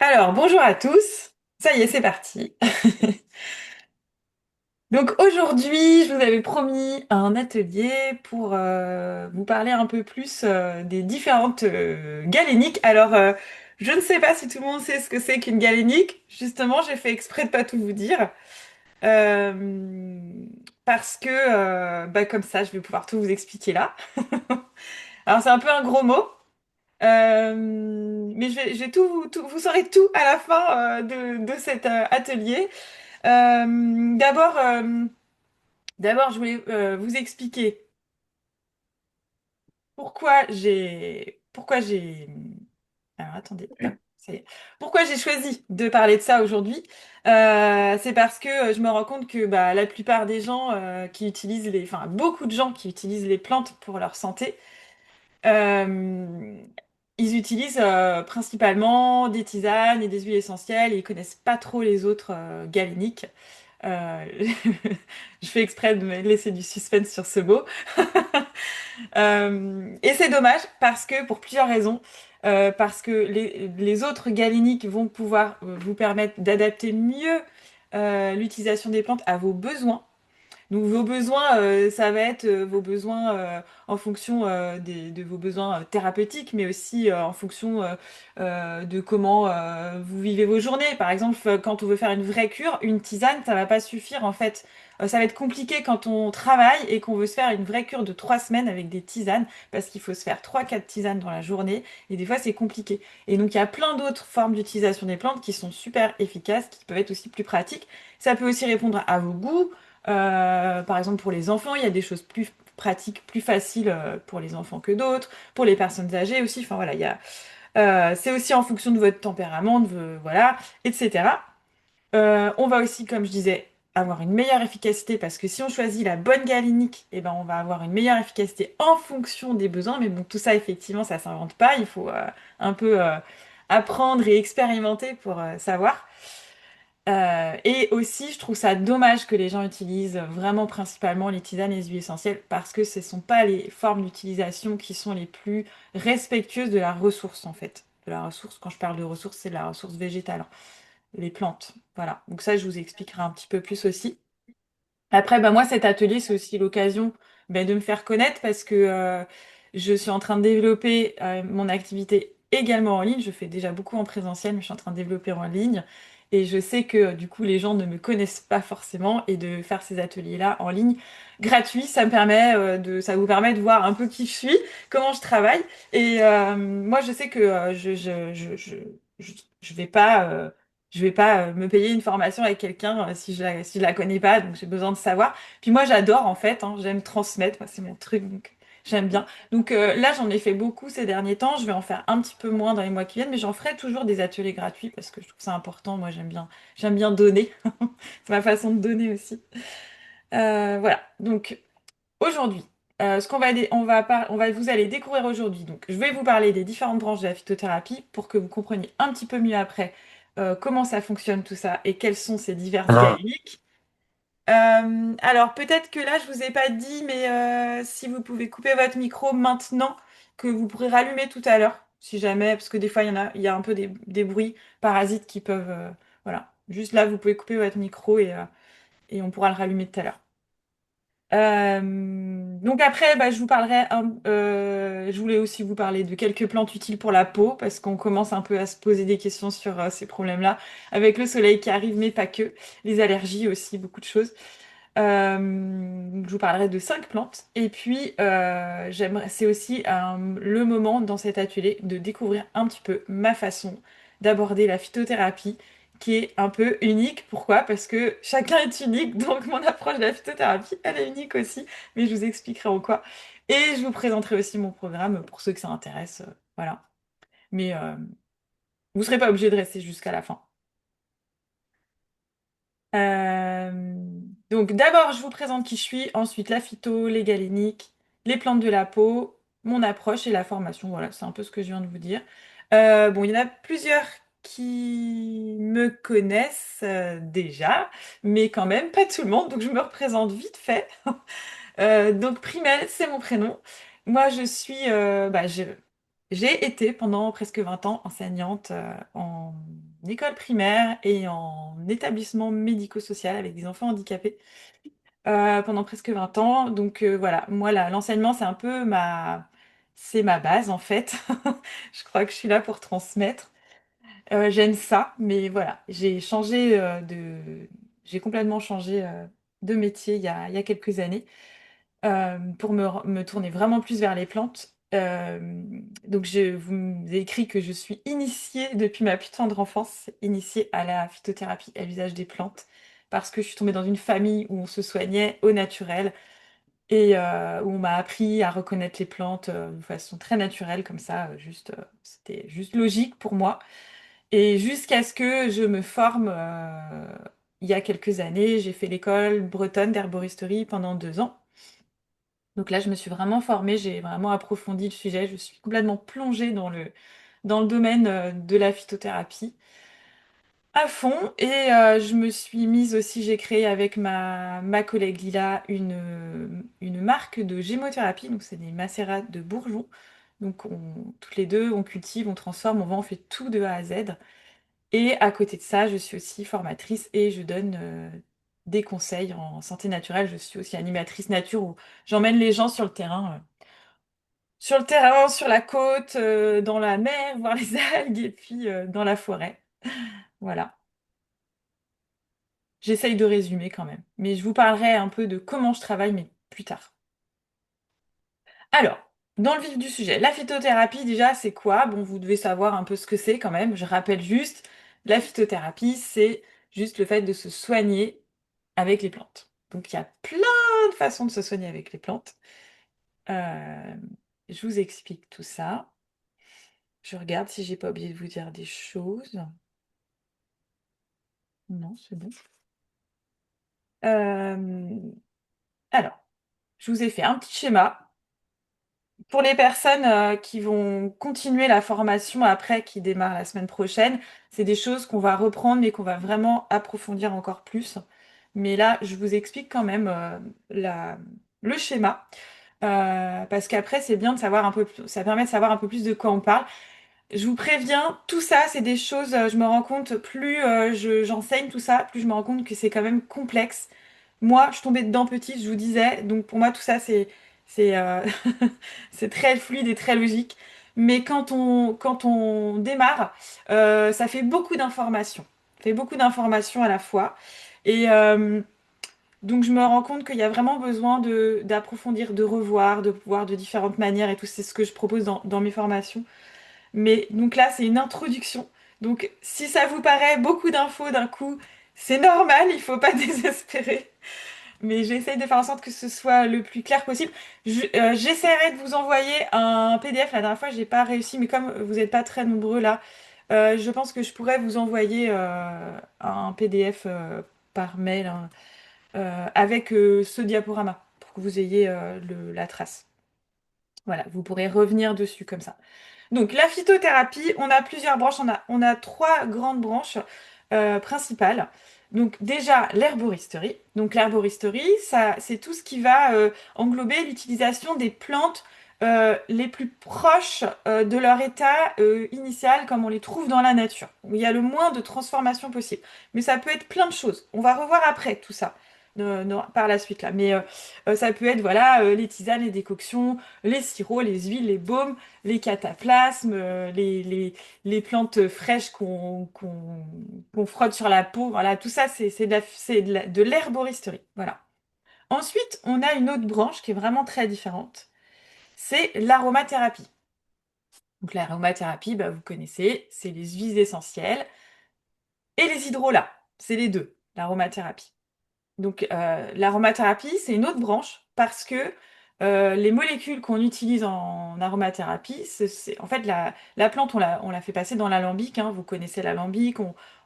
Alors, bonjour à tous. Ça y est, c'est parti. Donc aujourd'hui, je vous avais promis un atelier pour vous parler un peu plus des différentes galéniques. Alors, je ne sais pas si tout le monde sait ce que c'est qu'une galénique. Justement, j'ai fait exprès de pas tout vous dire. Euh, Parce que, comme ça, je vais pouvoir tout vous expliquer là. Alors, c'est un peu un gros mot. Mais je vais vous saurez tout à la fin de cet atelier. D'abord, je voulais vous expliquer pourquoi j'ai. Alors attendez, hop, ça y est. Pourquoi j'ai choisi de parler de ça aujourd'hui? C'est parce que je me rends compte que la plupart des gens qui utilisent enfin beaucoup de gens qui utilisent les plantes pour leur santé, euh, ils utilisent principalement des tisanes et des huiles essentielles et ils connaissent pas trop les autres galéniques. Euh, je fais exprès de me laisser du suspense sur ce mot. Et c'est dommage parce que, pour plusieurs raisons, parce que les autres galéniques vont pouvoir vous permettre d'adapter mieux l'utilisation des plantes à vos besoins. Donc vos besoins, ça va être vos besoins en fonction de vos besoins thérapeutiques, mais aussi en fonction de comment vous vivez vos journées. Par exemple, quand on veut faire une vraie cure, une tisane, ça va pas suffire en fait. Ça va être compliqué quand on travaille et qu'on veut se faire une vraie cure de 3 semaines avec des tisanes, parce qu'il faut se faire trois, quatre tisanes dans la journée, et des fois c'est compliqué. Et donc il y a plein d'autres formes d'utilisation des plantes qui sont super efficaces, qui peuvent être aussi plus pratiques. Ça peut aussi répondre à vos goûts. Par exemple, pour les enfants, il y a des choses plus pratiques, plus faciles pour les enfants que d'autres, pour les personnes âgées aussi. Enfin voilà, c'est aussi en fonction de votre tempérament, voilà, etc. On va aussi, comme je disais, avoir une meilleure efficacité parce que si on choisit la bonne galénique, eh ben, on va avoir une meilleure efficacité en fonction des besoins. Mais bon, tout ça, effectivement, ça s'invente pas. Il faut un peu apprendre et expérimenter pour savoir. Et aussi, je trouve ça dommage que les gens utilisent vraiment principalement les tisanes et les huiles essentielles parce que ce ne sont pas les formes d'utilisation qui sont les plus respectueuses de la ressource en fait. De la ressource, quand je parle de ressource, c'est de la ressource végétale, les plantes. Voilà. Donc ça, je vous expliquerai un petit peu plus aussi. Après, moi, cet atelier, c'est aussi l'occasion de me faire connaître parce que je suis en train de développer mon activité également en ligne. Je fais déjà beaucoup en présentiel, mais je suis en train de développer en ligne. Et je sais que du coup, les gens ne me connaissent pas forcément et de faire ces ateliers-là en ligne gratuits, ça vous permet de voir un peu qui je suis, comment je travaille. Et moi, je sais que je, je vais pas me payer une formation avec quelqu'un si je la connais pas, donc j'ai besoin de savoir. Puis moi, j'adore en fait, hein, j'aime transmettre, moi, c'est mon truc, donc j'aime bien. Donc là, j'en ai fait beaucoup ces derniers temps, je vais en faire un petit peu moins dans les mois qui viennent, mais j'en ferai toujours des ateliers gratuits parce que je trouve ça important. Moi, j'aime bien donner. C'est ma façon de donner aussi. Voilà. Donc aujourd'hui, ce qu'on va, dé- on va vous allez découvrir aujourd'hui. Donc, je vais vous parler des différentes branches de la phytothérapie pour que vous compreniez un petit peu mieux après comment ça fonctionne tout ça et quelles sont ces diverses galéniques. Alors, peut-être que là, je vous ai pas dit, mais si vous pouvez couper votre micro maintenant, que vous pourrez rallumer tout à l'heure, si jamais, parce que des fois, il y a un peu des bruits parasites qui peuvent, voilà. Juste là, vous pouvez couper votre micro et on pourra le rallumer tout à l'heure. Donc après, je voulais aussi vous parler de quelques plantes utiles pour la peau, parce qu'on commence un peu à se poser des questions sur ces problèmes-là, avec le soleil qui arrive, mais pas que, les allergies aussi, beaucoup de choses. Je vous parlerai de 5 plantes, et puis c'est aussi le moment dans cet atelier de découvrir un petit peu ma façon d'aborder la phytothérapie, qui est un peu unique. Pourquoi? Parce que chacun est unique, donc mon approche de la phytothérapie, elle est unique aussi, mais je vous expliquerai en quoi. Et je vous présenterai aussi mon programme pour ceux que ça intéresse. Voilà. Mais vous ne serez pas obligé de rester jusqu'à la fin. Euh, donc d'abord, je vous présente qui je suis, ensuite la phyto, les galéniques, les plantes de la peau, mon approche et la formation. Voilà, c'est un peu ce que je viens de vous dire. Bon, il y en a plusieurs qui me connaissent déjà, mais quand même pas tout le monde, donc je me représente vite fait. Donc Primel, c'est mon prénom. Moi, j'ai été pendant presque 20 ans enseignante école primaire et en établissement médico-social avec des enfants handicapés pendant presque 20 ans. Donc voilà, moi l'enseignement c'est ma base en fait. Je crois que je suis là pour transmettre. J'aime ça, mais voilà, j'ai complètement changé de métier il y a quelques années pour me tourner vraiment plus vers les plantes. Donc je vous ai écrit que je suis initiée depuis ma plus tendre enfance, initiée à la phytothérapie, à l'usage des plantes, parce que je suis tombée dans une famille où on se soignait au naturel et où on m'a appris à reconnaître les plantes de façon très naturelle, comme ça, c'était juste logique pour moi. Et jusqu'à ce que je me forme il y a quelques années, j'ai fait l'école bretonne d'herboristerie pendant 2 ans. Donc là, je me suis vraiment formée, j'ai vraiment approfondi le sujet, je suis complètement plongée dans le domaine de la phytothérapie à fond. Et je me suis mise aussi, j'ai créé avec ma collègue Lila une marque de gémothérapie, donc c'est des macérats de bourgeons. Donc toutes les deux, on cultive, on transforme, on vend, on fait tout de A à Z. Et à côté de ça, je suis aussi formatrice et je donne des conseils en santé naturelle. Je suis aussi animatrice nature où j'emmène les gens sur le terrain, sur la côte, dans la mer, voir les algues et puis dans la forêt. Voilà. J'essaye de résumer quand même. Mais je vous parlerai un peu de comment je travaille, mais plus tard. Alors, dans le vif du sujet, la phytothérapie, déjà, c'est quoi? Bon, vous devez savoir un peu ce que c'est quand même. Je rappelle juste, la phytothérapie, c'est juste le fait de se soigner avec les plantes. Donc, il y a plein de façons de se soigner avec les plantes. Euh, je vous explique tout ça. Je regarde si j'ai pas oublié de vous dire des choses. Non, c'est bon. Euh, alors, je vous ai fait un petit schéma. Pour les personnes qui vont continuer la formation après, qui démarre la semaine prochaine, c'est des choses qu'on va reprendre mais qu'on va vraiment approfondir encore plus. Mais là, je vous explique quand même le schéma. Parce qu'après, c'est bien de savoir un peu plus, ça permet de savoir un peu plus de quoi on parle. Je vous préviens, tout ça, c'est des choses, je me rends compte, plus j'enseigne tout ça, plus je me rends compte que c'est quand même complexe. Moi, je suis tombée dedans petite, je vous disais, donc pour moi, tout ça, c'est c'est très fluide et très logique. Mais quand on démarre, ça fait beaucoup d'informations. Ça fait beaucoup d'informations à la fois. Et donc, je me rends compte qu'il y a vraiment besoin d'approfondir, de revoir, de voir de différentes manières et tout. C'est ce que je propose dans mes formations. Mais donc là, c'est une introduction. Donc si ça vous paraît beaucoup d'infos d'un coup, c'est normal, il faut pas désespérer. Mais j'essaye de faire en sorte que ce soit le plus clair possible. J'essaierai de vous envoyer un PDF. La dernière fois, j'ai pas réussi, mais comme vous n'êtes pas très nombreux là, je pense que je pourrais vous envoyer un PDF par mail hein, avec ce diaporama pour que vous ayez la trace. Voilà, vous pourrez revenir dessus comme ça. Donc la phytothérapie, on a plusieurs branches, on a trois grandes branches principales. Donc déjà l'herboristerie. Donc l'herboristerie, ça, c'est tout ce qui va englober l'utilisation des plantes les plus proches de leur état initial, comme on les trouve dans la nature, où il y a le moins de transformation possible. Mais ça peut être plein de choses. On va revoir après tout ça. Par la suite là, mais ça peut être voilà les tisanes, les décoctions, les sirops, les huiles, les baumes, les cataplasmes, les plantes fraîches qu'on frotte sur la peau. Voilà, tout ça, de l'herboristerie. Voilà. Ensuite, on a une autre branche qui est vraiment très différente. C'est l'aromathérapie. Donc l'aromathérapie, bah, vous connaissez, c'est les huiles essentielles et les hydrolats. C'est les deux, l'aromathérapie. Donc, l'aromathérapie, c'est une autre branche parce que les molécules qu'on utilise en aromathérapie, en fait la plante, on la fait passer dans l'alambic. Hein, vous connaissez l'alambic,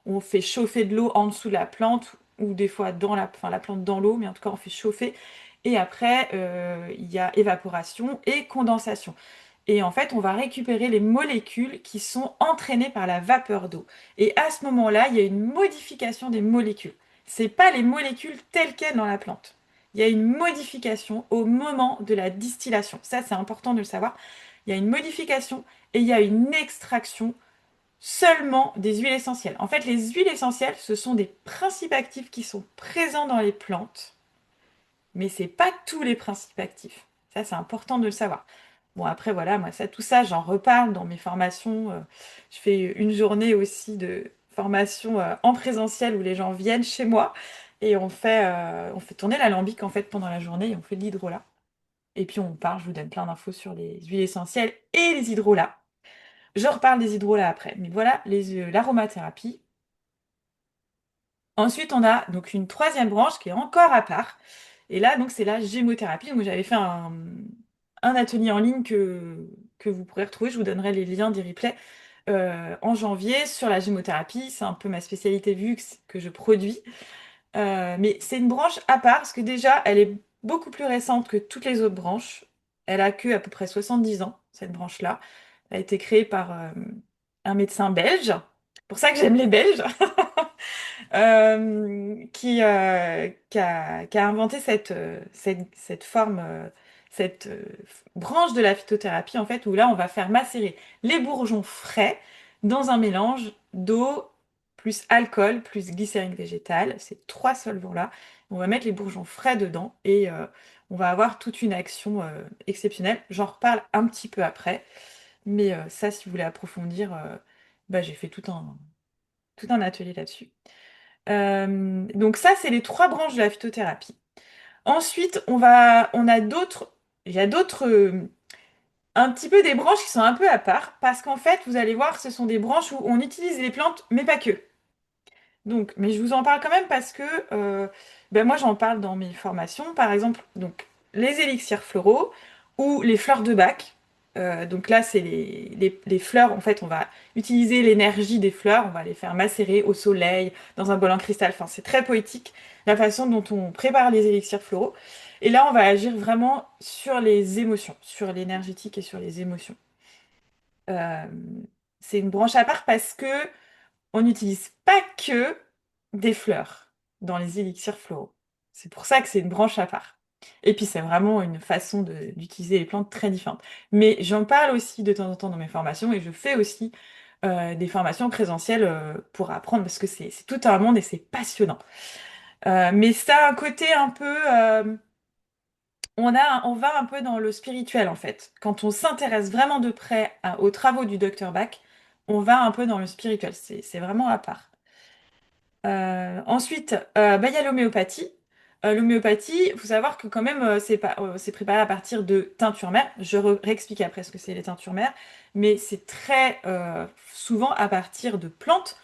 on fait chauffer de l'eau en dessous de la plante ou des fois enfin, la plante dans l'eau, mais en tout cas on fait chauffer. Et après, il y a évaporation et condensation. Et en fait, on va récupérer les molécules qui sont entraînées par la vapeur d'eau. Et à ce moment-là, il y a une modification des molécules. C'est pas les molécules telles quelles dans la plante. Il y a une modification au moment de la distillation. Ça, c'est important de le savoir. Il y a une modification et il y a une extraction seulement des huiles essentielles. En fait, les huiles essentielles, ce sont des principes actifs qui sont présents dans les plantes, mais c'est pas tous les principes actifs. Ça, c'est important de le savoir. Bon, après, voilà, moi, tout ça, j'en reparle dans mes formations. Je fais une journée aussi de formation en présentiel où les gens viennent chez moi et on fait tourner l'alambic en fait pendant la journée et on fait de l'hydrolat. Et puis on parle, je vous donne plein d'infos sur les huiles essentielles et les hydrolats. Je reparle des hydrolats après. Mais voilà, l'aromathérapie. Ensuite, on a donc une troisième branche qui est encore à part. Et là, donc, c'est la gémothérapie. Donc, j'avais fait un atelier en ligne que vous pourrez retrouver. Je vous donnerai les liens des replays en janvier sur la gémothérapie. C'est un peu ma spécialité vu que je produis. Mais c'est une branche à part parce que déjà, elle est beaucoup plus récente que toutes les autres branches. Elle a que à peu près 70 ans, cette branche-là. Elle a été créée par un médecin belge. C'est pour ça que j'aime les Belges. Qui a inventé cette forme, cette branche de la phytothérapie, en fait, où là, on va faire macérer les bourgeons frais dans un mélange d'eau plus alcool plus glycérine végétale, ces trois solvants-là. On va mettre les bourgeons frais dedans et on va avoir toute une action exceptionnelle. J'en reparle un petit peu après, mais ça, si vous voulez approfondir, bah, j'ai fait tout un atelier là-dessus. Donc ça, c'est les trois branches de la phytothérapie. Ensuite, on a d'autres, il y a d'autres, un petit peu des branches qui sont un peu à part, parce qu'en fait, vous allez voir, ce sont des branches où on utilise les plantes, mais pas que. Donc, mais je vous en parle quand même parce que ben moi j'en parle dans mes formations, par exemple, donc les élixirs floraux ou les fleurs de bac. Donc là, c'est les fleurs, en fait, on va utiliser l'énergie des fleurs, on va les faire macérer au soleil, dans un bol en cristal. Enfin, c'est très poétique la façon dont on prépare les élixirs floraux. Et là, on va agir vraiment sur les émotions, sur l'énergétique et sur les émotions. Euh, c'est une branche à part parce que on n'utilise pas que des fleurs dans les élixirs floraux. C'est pour ça que c'est une branche à part. Et puis c'est vraiment une façon d'utiliser les plantes très différente. Mais j'en parle aussi de temps en temps dans mes formations et je fais aussi des formations présentielles pour apprendre parce que c'est tout un monde et c'est passionnant. Mais ça a un côté un peu... on va un peu dans le spirituel en fait. Quand on s'intéresse vraiment de près aux travaux du docteur Bach, on va un peu dans le spirituel. C'est vraiment à part. Ensuite, bah, il y a l'homéopathie. L'homéopathie, il faut savoir que quand même, c'est préparé à partir de teintures mères. Réexplique après ce que c'est les teintures mères, mais c'est très souvent à partir de plantes,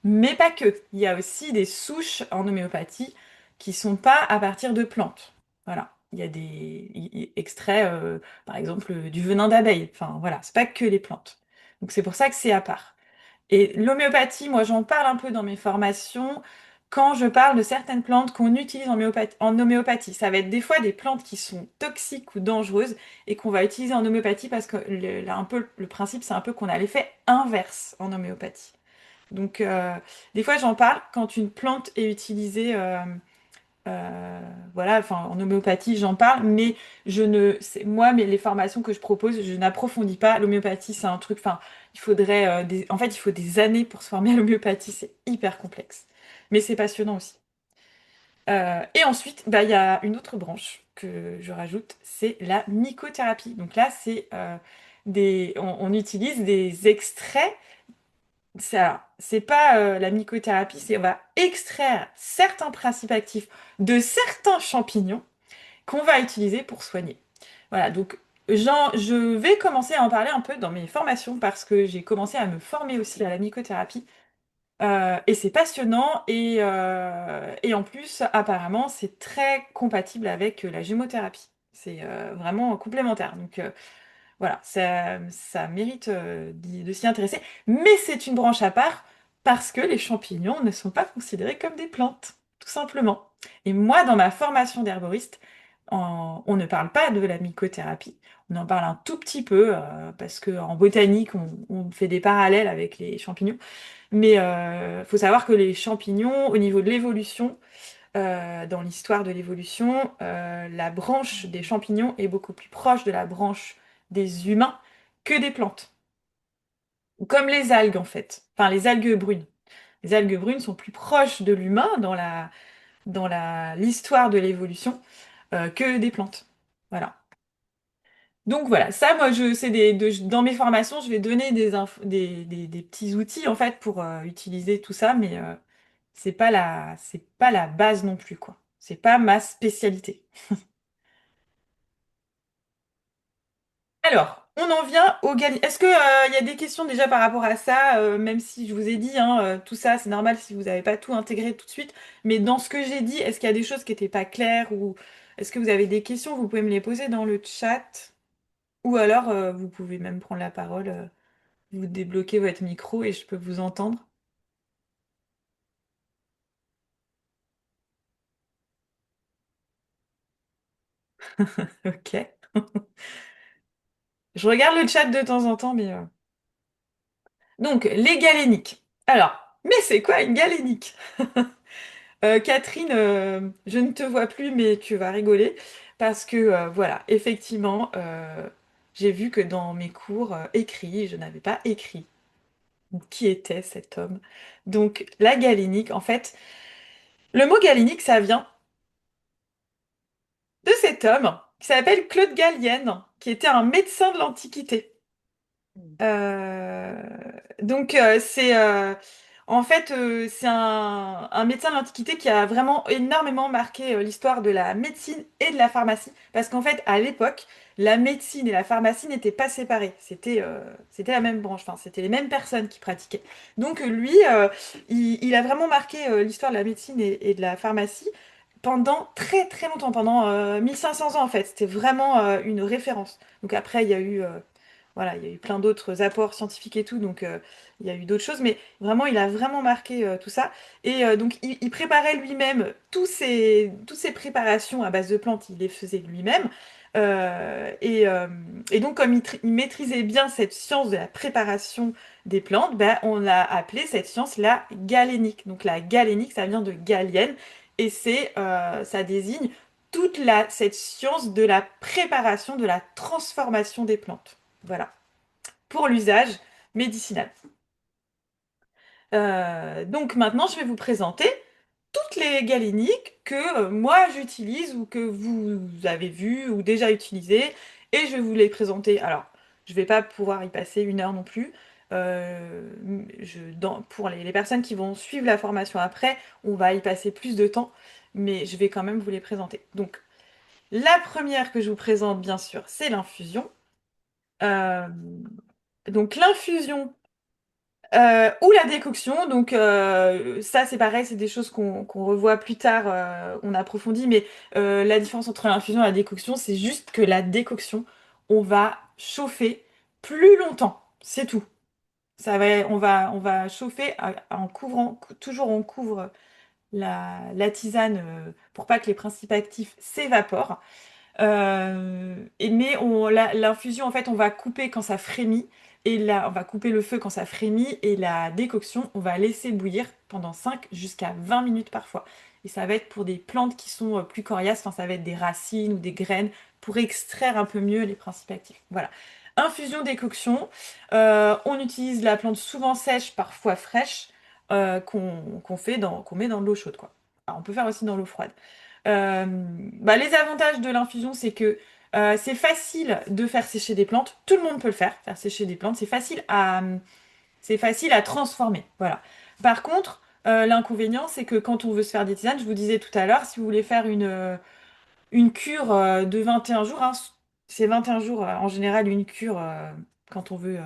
mais pas que. Il y a aussi des souches en homéopathie qui sont pas à partir de plantes. Voilà. Il y a des extraits, par exemple, du venin d'abeille. Enfin, voilà, c'est pas que les plantes. Donc c'est pour ça que c'est à part. Et l'homéopathie, moi j'en parle un peu dans mes formations quand je parle de certaines plantes qu'on utilise en homéopathie. Ça va être des fois des plantes qui sont toxiques ou dangereuses et qu'on va utiliser en homéopathie parce que là, un peu, le principe c'est un peu qu'on a l'effet inverse en homéopathie. Donc des fois j'en parle quand une plante est utilisée euh, voilà, enfin, en homéopathie, j'en parle, mais moi, mais les formations que je propose, je n'approfondis pas. L'homéopathie, c'est un truc, enfin, en fait, il faut des années pour se former à l'homéopathie, c'est hyper complexe. Mais c'est passionnant aussi. Et ensuite, bah, il y a une autre branche que je rajoute, c'est la mycothérapie. Donc là, on utilise des extraits c'est pas la mycothérapie, c'est on va extraire certains principes actifs de certains champignons qu'on va utiliser pour soigner. Voilà, donc je vais commencer à en parler un peu dans mes formations parce que j'ai commencé à me former aussi à la mycothérapie. Et c'est passionnant et en plus, apparemment, c'est très compatible avec la gémothérapie. C'est vraiment complémentaire. Donc, voilà, ça mérite de s'y intéresser. Mais c'est une branche à part parce que les champignons ne sont pas considérés comme des plantes, tout simplement. Et moi, dans ma formation d'herboriste, on ne parle pas de la mycothérapie. On en parle un tout petit peu parce qu'en botanique, on fait des parallèles avec les champignons. Mais faut savoir que les champignons, au niveau de l'évolution, dans l'histoire de l'évolution, la branche des champignons est beaucoup plus proche de la branche des humains que des plantes. comme les algues en fait. Enfin, les algues brunes. Les algues brunes sont plus proches de l'humain l'histoire de l'évolution que des plantes. Voilà. Donc voilà, ça, moi, dans mes formations, je vais donner des petits outils en fait pour utiliser tout ça, mais c'est pas la base non plus, quoi. C'est pas ma spécialité. Alors, on en vient au Gali. Est-ce que il y a des questions déjà par rapport à ça, même si je vous ai dit, hein, tout ça, c'est normal si vous n'avez pas tout intégré tout de suite, mais dans ce que j'ai dit, est-ce qu'il y a des choses qui n'étaient pas claires ou est-ce que vous avez des questions, vous pouvez me les poser dans le chat ou alors vous pouvez même prendre la parole, vous débloquez votre micro et je peux vous entendre. Ok. Je regarde le chat de temps en temps, mais donc les galéniques. Alors, mais c'est quoi une galénique? Catherine, je ne te vois plus, mais tu vas rigoler parce que voilà, effectivement, j'ai vu que dans mes cours écrits, je n'avais pas écrit qui était cet homme. Donc la galénique, en fait, le mot galénique, ça vient de cet homme qui s'appelle Claude Gallienne, qui était un médecin de l'Antiquité. Euh, c'est un médecin de l'Antiquité qui a vraiment énormément marqué l'histoire de la médecine et de la pharmacie. Parce qu'en fait, à l'époque, la médecine et la pharmacie n'étaient pas séparées. C'était la même branche, enfin, c'était les mêmes personnes qui pratiquaient. Donc lui, il a vraiment marqué l'histoire de la médecine et de la pharmacie pendant très très longtemps, pendant 1500 ans en fait. C'était vraiment une référence. Donc après, voilà, il y a eu plein d'autres apports scientifiques et tout, donc il y a eu d'autres choses, mais vraiment, il a vraiment marqué tout ça. Et donc, il préparait lui-même toutes ces préparations à base de plantes, il les faisait lui-même. Et donc, comme il maîtrisait bien cette science de la préparation des plantes, ben, on a appelé cette science la galénique. Donc, la galénique, ça vient de Galienne, et ça désigne cette science de la préparation, de la transformation des plantes. Voilà, pour l'usage médicinal. Donc maintenant, je vais vous présenter toutes les galéniques que moi j'utilise ou que vous avez vues ou déjà utilisées et je vais vous les présenter. Alors, je vais pas pouvoir y passer une heure non plus. Pour les personnes qui vont suivre la formation après, on va y passer plus de temps, mais je vais quand même vous les présenter. Donc, la première que je vous présente, bien sûr, c'est l'infusion. Euh, donc, l'infusion, ou la décoction, donc ça c'est pareil, c'est des choses qu'on revoit plus tard, on approfondit, mais la différence entre l'infusion et la décoction, c'est juste que la décoction, on va chauffer plus longtemps, c'est tout. On va chauffer en couvrant, toujours on couvre la tisane pour pas que les principes actifs s'évaporent. L'infusion, en fait, on va couper quand ça frémit. Et là, on va couper le feu quand ça frémit. Et la décoction, on va laisser bouillir pendant 5 jusqu'à 20 minutes parfois. Et ça va être pour des plantes qui sont plus coriaces. Enfin, ça va être des racines ou des graines pour extraire un peu mieux les principes actifs. Voilà. Infusion, décoction. On utilise la plante souvent sèche, parfois fraîche, qu'on met dans de l'eau chaude, quoi. Alors, on peut faire aussi dans l'eau froide. Les avantages de l'infusion, c'est que c'est facile de faire sécher des plantes. Tout le monde peut le faire sécher des plantes. C'est facile à transformer. Voilà. Par contre, l'inconvénient, c'est que quand on veut se faire des tisanes, je vous disais tout à l'heure, si vous voulez faire une cure de 21 jours, hein, c'est 21 jours en général une cure quand on veut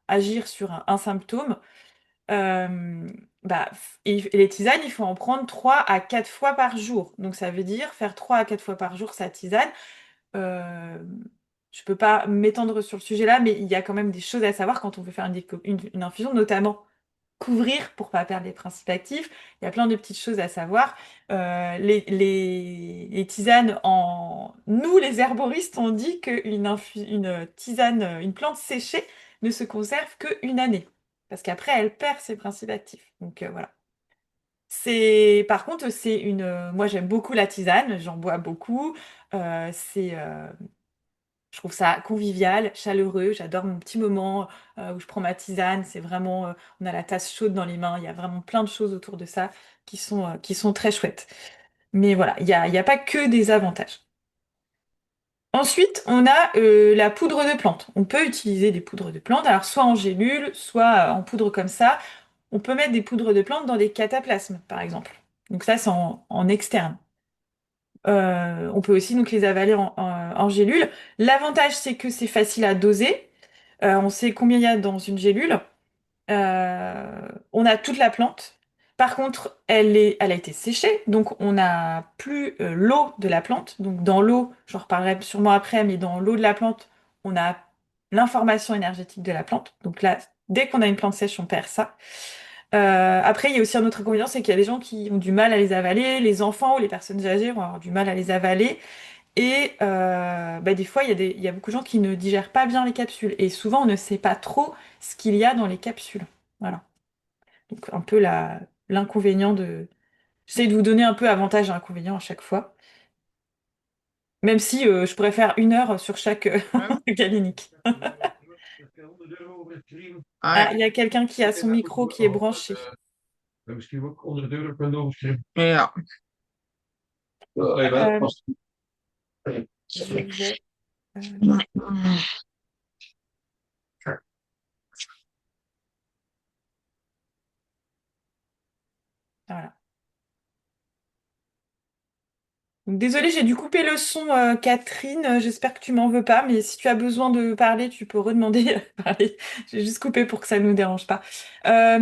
agir sur un symptôme. Euh, et les tisanes, il faut en prendre 3 à 4 fois par jour. Donc ça veut dire faire 3 à 4 fois par jour sa tisane. Euh, je peux pas m'étendre sur le sujet là, mais il y a quand même des choses à savoir quand on veut faire une infusion, notamment couvrir pour pas perdre les principes actifs. Il y a plein de petites choses à savoir. Les tisanes Nous, les herboristes, on dit une tisane, une plante séchée ne se conserve qu'une année. Parce qu'après, elle perd ses principes actifs. Donc voilà. Par contre, moi j'aime beaucoup la tisane, j'en bois beaucoup. Je trouve ça convivial, chaleureux. J'adore mon petit moment où je prends ma tisane. C'est vraiment, on a la tasse chaude dans les mains. Il y a vraiment plein de choses autour de ça qui sont très chouettes. Mais voilà, il y a pas que des avantages. Ensuite, on a la poudre de plante. On peut utiliser des poudres de plante, alors soit en gélule, soit en poudre comme ça. On peut mettre des poudres de plantes dans des cataplasmes, par exemple. Donc ça, c'est en externe. On peut aussi donc les avaler en gélule. L'avantage, c'est que c'est facile à doser. On sait combien il y a dans une gélule. On a toute la plante. Par contre, elle a été séchée, donc on n'a plus l'eau de la plante. Donc dans l'eau, j'en reparlerai sûrement après, mais dans l'eau de la plante, on a l'information énergétique de la plante. Donc là, dès qu'on a une plante sèche, on perd ça. Après, il y a aussi un autre inconvénient, c'est qu'il y a des gens qui ont du mal à les avaler, les enfants ou les personnes âgées vont avoir du mal à les avaler. Et bah, des fois, il y a beaucoup de gens qui ne digèrent pas bien les capsules. Et souvent, on ne sait pas trop ce qu'il y a dans les capsules. Voilà. Donc, un peu l'inconvénient de. J'essaie de vous donner un peu avantage et inconvénient à chaque fois. Même si je pourrais faire 1 heure sur chaque galénique. Ah Ah, ja. il y a quelqu'un qui a son micro qui est branché. Ja. Euh, je vais. euh, voilà. Donc, désolée, j'ai dû couper le son, Catherine. J'espère que tu m'en veux pas, mais si tu as besoin de parler, tu peux redemander à parler. J'ai juste coupé pour que ça ne nous dérange pas. Après,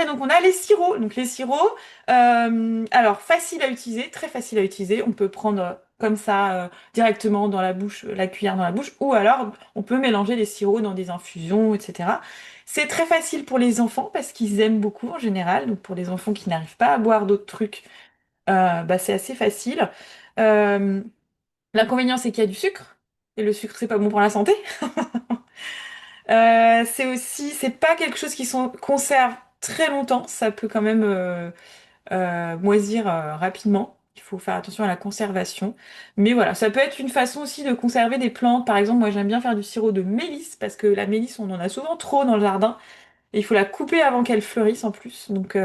donc on a les sirops. Donc les sirops, alors facile à utiliser, très facile à utiliser. On peut prendre comme ça directement dans la bouche, la cuillère dans la bouche, ou alors on peut mélanger les sirops dans des infusions, etc. C'est très facile pour les enfants parce qu'ils aiment beaucoup en général. Donc pour les enfants qui n'arrivent pas à boire d'autres trucs bah, c'est assez facile. Euh, L'inconvénient, c'est qu'il y a du sucre. Et le sucre, c'est pas bon pour la santé. C'est aussi, c'est pas quelque chose qui conserve très longtemps. Ça peut quand même moisir rapidement. Il faut faire attention à la conservation. Mais voilà, ça peut être une façon aussi de conserver des plantes. Par exemple, moi, j'aime bien faire du sirop de mélisse parce que la mélisse, on en a souvent trop dans le jardin. Et il faut la couper avant qu'elle fleurisse en plus. Donc,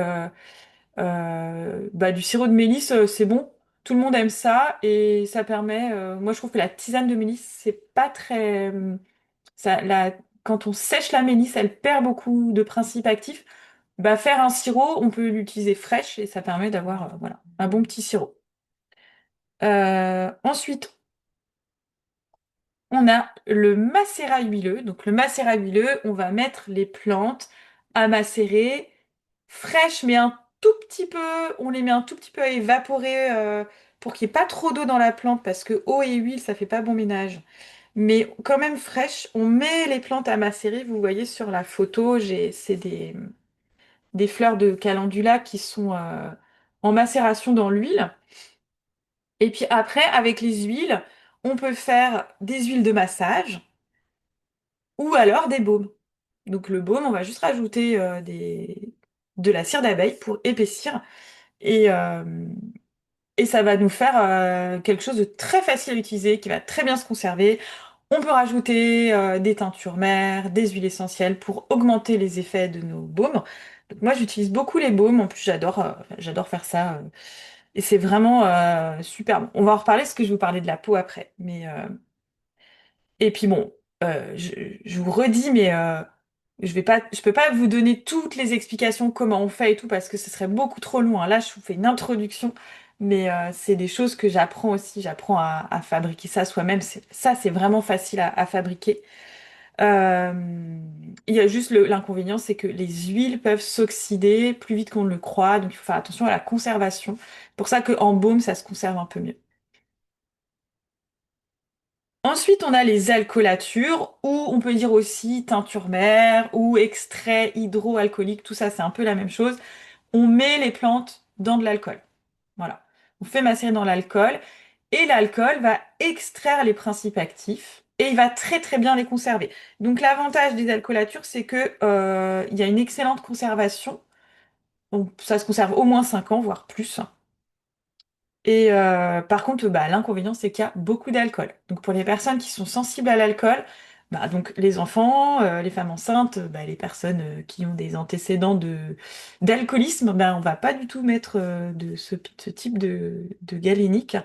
bah, du sirop de mélisse, c'est bon. Tout le monde aime ça et ça permet. Moi, je trouve que la tisane de mélisse, c'est pas très. Quand on sèche la mélisse, elle perd beaucoup de principes actifs. Bah, faire un sirop, on peut l'utiliser fraîche et ça permet d'avoir voilà, un bon petit sirop. Ensuite, on a le macérat huileux. Donc, le macérat huileux, on va mettre les plantes à macérer fraîches, mais un tout petit peu, on les met un tout petit peu à évaporer pour qu'il n'y ait pas trop d'eau dans la plante parce que eau et huile, ça fait pas bon ménage. Mais quand même fraîche, on met les plantes à macérer. Vous voyez sur la photo, c'est des fleurs de calendula qui sont en macération dans l'huile. Et puis après, avec les huiles, on peut faire des huiles de massage ou alors des baumes. Donc le baume, on va juste rajouter de la cire d'abeille pour épaissir. Et, euh, et ça va nous faire quelque chose de très facile à utiliser, qui va très bien se conserver. On peut rajouter des teintures mères, des huiles essentielles pour augmenter les effets de nos baumes. Donc moi, j'utilise beaucoup les baumes. En plus, j'adore faire ça. Et c'est vraiment super bon. On va en reparler parce que je vais vous parler de la peau après. Et puis bon, je vous redis, mais je peux pas vous donner toutes les explications comment on fait et tout parce que ce serait beaucoup trop long, hein. Là, je vous fais une introduction, mais c'est des choses que j'apprends aussi. J'apprends à fabriquer ça soi-même. Ça, c'est vraiment facile à fabriquer. Euh, il y a juste l'inconvénient, c'est que les huiles peuvent s'oxyder plus vite qu'on ne le croit, donc il faut faire attention à la conservation. C'est pour ça qu'en baume, ça se conserve un peu mieux. Ensuite, on a les alcoolatures, ou on peut dire aussi teinture mère ou extrait hydroalcoolique. Tout ça, c'est un peu la même chose. On met les plantes dans de l'alcool. Voilà. On fait macérer dans l'alcool et l'alcool va extraire les principes actifs et il va très très bien les conserver. Donc l'avantage des alcoolatures, c'est que il y a une excellente conservation. Donc ça se conserve au moins 5 ans, voire plus. Et par contre, bah, l'inconvénient, c'est qu'il y a beaucoup d'alcool. Donc pour les personnes qui sont sensibles à l'alcool, bah, donc les enfants, les femmes enceintes, bah, les personnes qui ont des antécédents d'alcoolisme, bah, on va pas du tout mettre de ce type de galénique.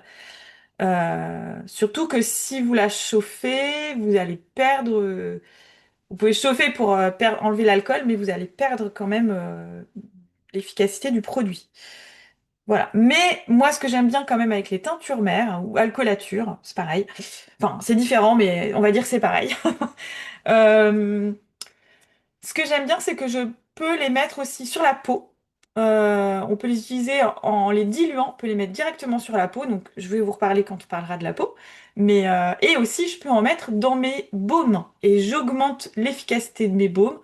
Surtout que si vous la chauffez, vous allez perdre. Vous pouvez chauffer pour enlever l'alcool, mais vous allez perdre quand même l'efficacité du produit. Voilà. Mais moi, ce que j'aime bien quand même avec les teintures mères hein, ou alcoolatures, c'est pareil. Enfin, c'est différent, mais on va dire que c'est pareil. Euh, Ce que j'aime bien, c'est que je peux les mettre aussi sur la peau. On peut les utiliser en les diluant, on peut les mettre directement sur la peau. Donc, je vais vous reparler quand on parlera de la peau. Mais et aussi, je peux en mettre dans mes baumes et j'augmente l'efficacité de mes baumes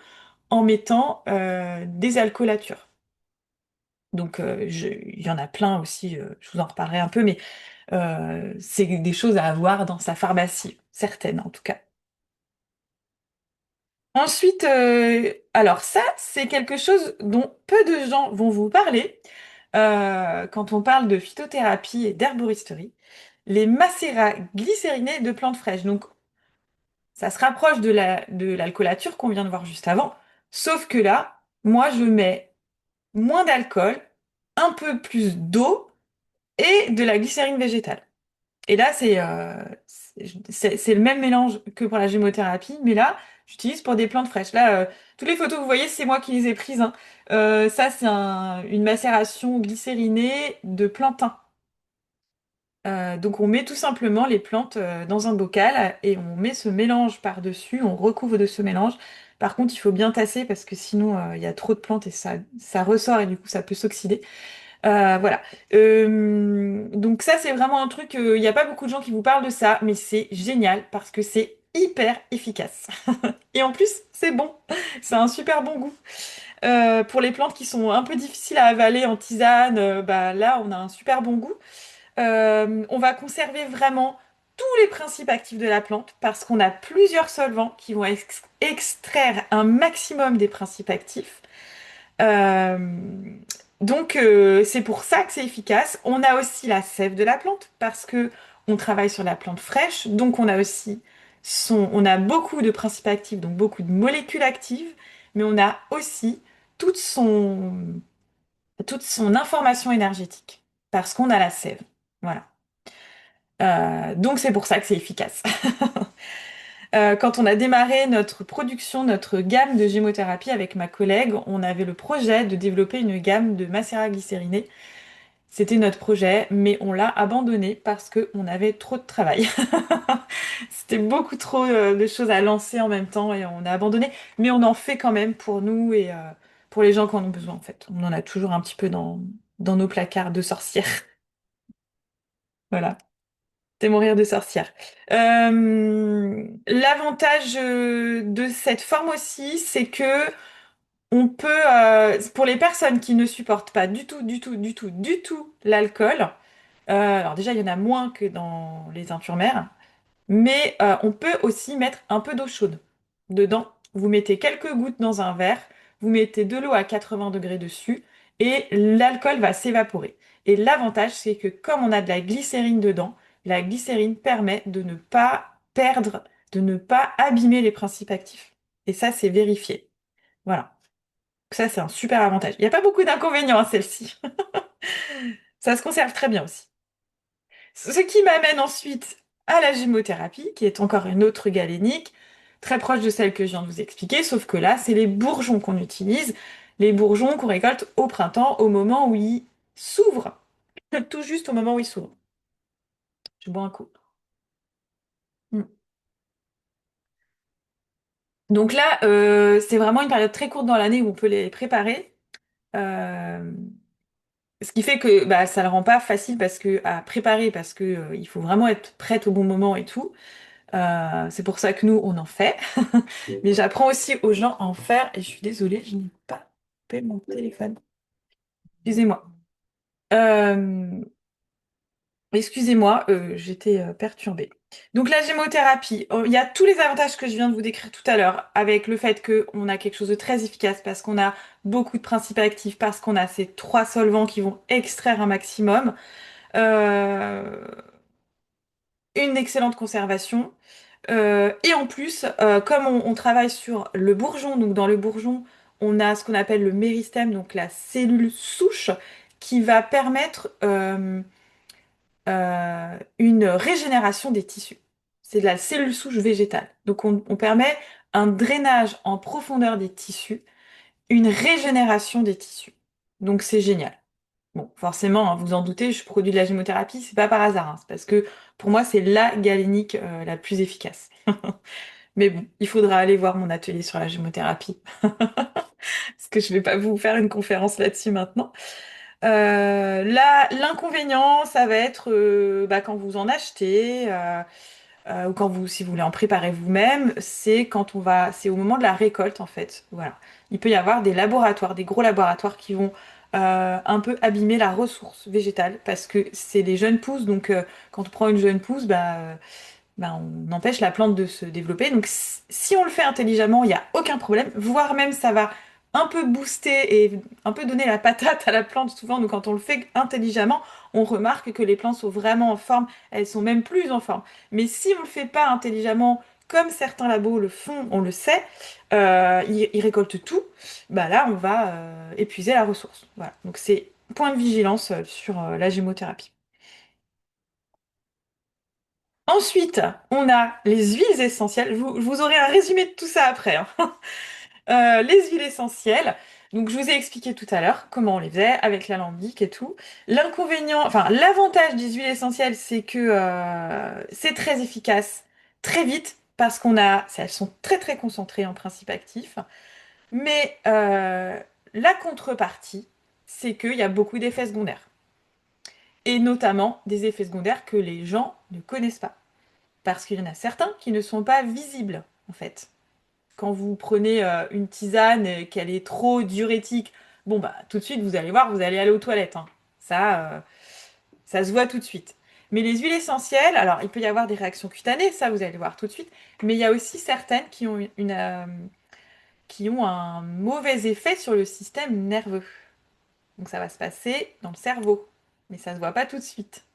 en mettant des alcoolatures. Donc, il y en a plein aussi. Je vous en reparlerai un peu, mais c'est des choses à avoir dans sa pharmacie, certaines en tout cas. Ensuite, alors ça, c'est quelque chose dont peu de gens vont vous parler quand on parle de phytothérapie et d'herboristerie. Les macérats glycérinés de plantes fraîches. Donc, ça se rapproche de l'alcoolature qu'on vient de voir juste avant. Sauf que là, moi, je mets moins d'alcool, un peu plus d'eau et de la glycérine végétale. Et là, c'est le même mélange que pour la gémothérapie, mais là, j'utilise pour des plantes fraîches. Là, toutes les photos que vous voyez, c'est moi qui les ai prises, hein. Ça, c'est une macération glycérinée de plantain. Donc, on met tout simplement les plantes dans un bocal et on met ce mélange par-dessus, on recouvre de ce mélange. Par contre, il faut bien tasser parce que sinon, il y a trop de plantes et ça ressort et du coup, ça peut s'oxyder. Voilà. Donc ça, c'est vraiment un truc, il n'y a pas beaucoup de gens qui vous parlent de ça, mais c'est génial parce que c'est hyper efficace. Et en plus, c'est bon. C'est un super bon goût. Pour les plantes qui sont un peu difficiles à avaler en tisane, bah là, on a un super bon goût. On va conserver vraiment tous les principes actifs de la plante parce qu'on a plusieurs solvants qui vont extraire un maximum des principes actifs. Euh, c'est pour ça que c'est efficace. On a aussi la sève de la plante parce que on travaille sur la plante fraîche, donc on a aussi on a beaucoup de principes actifs, donc beaucoup de molécules actives, mais on a aussi toute son, toute son information énergétique parce qu'on a la sève. Voilà. Donc c'est pour ça que c'est efficace. Quand on a démarré notre production, notre gamme de gémothérapie avec ma collègue, on avait le projet de développer une gamme de macérats glycérinés. C'était notre projet, mais on l'a abandonné parce qu'on avait trop de travail. C'était beaucoup trop de choses à lancer en même temps et on a abandonné. Mais on en fait quand même pour nous et pour les gens qui en ont besoin en fait. On en a toujours un petit peu dans nos placards de sorcières. Voilà. C'est mourir de sorcière. L'avantage de cette forme aussi, c'est que on peut, pour les personnes qui ne supportent pas du tout, du tout, du tout, du tout l'alcool, alors déjà il y en a moins que dans les infirmières, mais on peut aussi mettre un peu d'eau chaude dedans. Vous mettez quelques gouttes dans un verre, vous mettez de l'eau à 80 degrés dessus et l'alcool va s'évaporer. Et l'avantage, c'est que comme on a de la glycérine dedans, la glycérine permet de ne pas perdre, de ne pas abîmer les principes actifs. Et ça, c'est vérifié. Voilà. Ça, c'est un super avantage. Il n'y a pas beaucoup d'inconvénients à celle-ci. Ça se conserve très bien aussi. Ce qui m'amène ensuite à la gémothérapie, qui est encore une autre galénique, très proche de celle que je viens de vous expliquer, sauf que là, c'est les bourgeons qu'on utilise, les bourgeons qu'on récolte au printemps, au moment où ils s'ouvrent, tout juste au moment où ils s'ouvrent. Je bois un coup. Mm. Donc là, c'est vraiment une période très courte dans l'année où on peut les préparer. Euh, Ce qui fait que bah, ça le rend pas facile parce que à préparer parce que il faut vraiment être prête au bon moment et tout. C'est pour ça que nous on en fait. Mais j'apprends aussi aux gens à en faire et je suis désolée, je n'ai pas coupé mon téléphone. Excusez-moi. Euh, Excusez-moi, j'étais perturbée. Donc la gémothérapie, il y a tous les avantages que je viens de vous décrire tout à l'heure, avec le fait qu'on a quelque chose de très efficace parce qu'on a beaucoup de principes actifs, parce qu'on a ces trois solvants qui vont extraire un maximum. euh, une excellente conservation. Et en plus, comme on travaille sur le bourgeon, donc dans le bourgeon, on a ce qu'on appelle le méristème, donc la cellule souche, qui va permettre une régénération des tissus. C'est de la cellule souche végétale. Donc on permet un drainage en profondeur des tissus, une régénération des tissus. Donc c'est génial. Bon, forcément, hein, vous en doutez, je produis de la gémothérapie, c'est pas par hasard, hein, c'est parce que pour moi c'est la galénique la plus efficace. Mais bon, il faudra aller voir mon atelier sur la gémothérapie, parce que je vais pas vous faire une conférence là-dessus maintenant. Là, l'inconvénient, ça va être bah, quand vous en achetez, ou quand vous, si vous voulez en préparer vous-même, c'est au moment de la récolte en fait. Voilà. Il peut y avoir des laboratoires, des gros laboratoires qui vont un peu abîmer la ressource végétale parce que c'est des jeunes pousses, donc quand on prend une jeune pousse, bah, on empêche la plante de se développer. Donc si on le fait intelligemment, il n'y a aucun problème, voire même ça va un peu booster et un peu donner la patate à la plante souvent. Donc quand on le fait intelligemment, on remarque que les plantes sont vraiment en forme, elles sont même plus en forme. Mais si on le fait pas intelligemment, comme certains labos le font, on le sait, ils récoltent tout, bah là on va épuiser la ressource. Voilà. Donc c'est point de vigilance sur la gémothérapie. Ensuite, on a les huiles essentielles. Je vous aurai un résumé de tout ça après, hein. Les huiles essentielles. Donc, je vous ai expliqué tout à l'heure comment on les faisait avec l'alambic et tout. L'avantage des huiles essentielles, c'est que c'est très efficace, très vite, parce elles sont très très concentrées en principe actif. Mais la contrepartie, c'est qu'il y a beaucoup d'effets secondaires. Et notamment des effets secondaires que les gens ne connaissent pas. Parce qu'il y en a certains qui ne sont pas visibles, en fait. Quand vous prenez une tisane et qu'elle est trop diurétique, bon bah tout de suite vous allez voir, vous allez aller aux toilettes, hein. Ça se voit tout de suite. Mais les huiles essentielles, alors il peut y avoir des réactions cutanées, ça vous allez voir tout de suite, mais il y a aussi certaines qui ont un mauvais effet sur le système nerveux. Donc ça va se passer dans le cerveau, mais ça se voit pas tout de suite.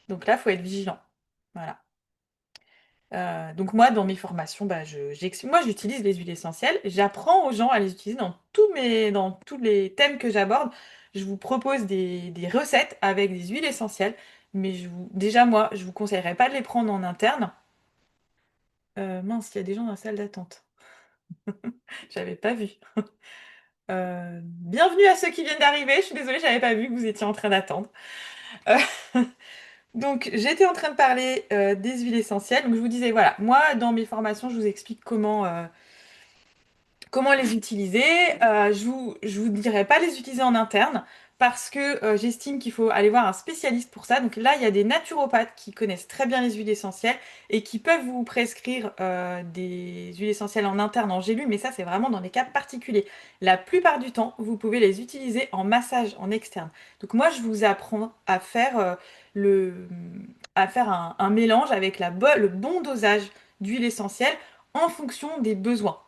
Donc là, faut être vigilant. Voilà. Donc moi, dans mes formations, moi j'utilise les huiles essentielles. J'apprends aux gens à les utiliser dans tous les thèmes que j'aborde. Je vous propose des recettes avec des huiles essentielles, mais déjà moi, je vous conseillerais pas de les prendre en interne. Mince, il y a des gens dans la salle d'attente. J'avais pas vu. Bienvenue à ceux qui viennent d'arriver. Je suis désolée, j'avais pas vu que vous étiez en train d'attendre. Euh, Donc, j'étais en train de parler des huiles essentielles. Donc, je vous disais, voilà, moi, dans mes formations, je vous explique comment les utiliser. Je vous dirai pas les utiliser en interne parce que j'estime qu'il faut aller voir un spécialiste pour ça. Donc là, il y a des naturopathes qui connaissent très bien les huiles essentielles et qui peuvent vous prescrire des huiles essentielles en interne, en gélule, mais ça, c'est vraiment dans des cas particuliers. La plupart du temps, vous pouvez les utiliser en massage en externe. Donc moi, je vous apprends le, à faire un mélange avec le bon dosage d'huile essentielle en fonction des besoins.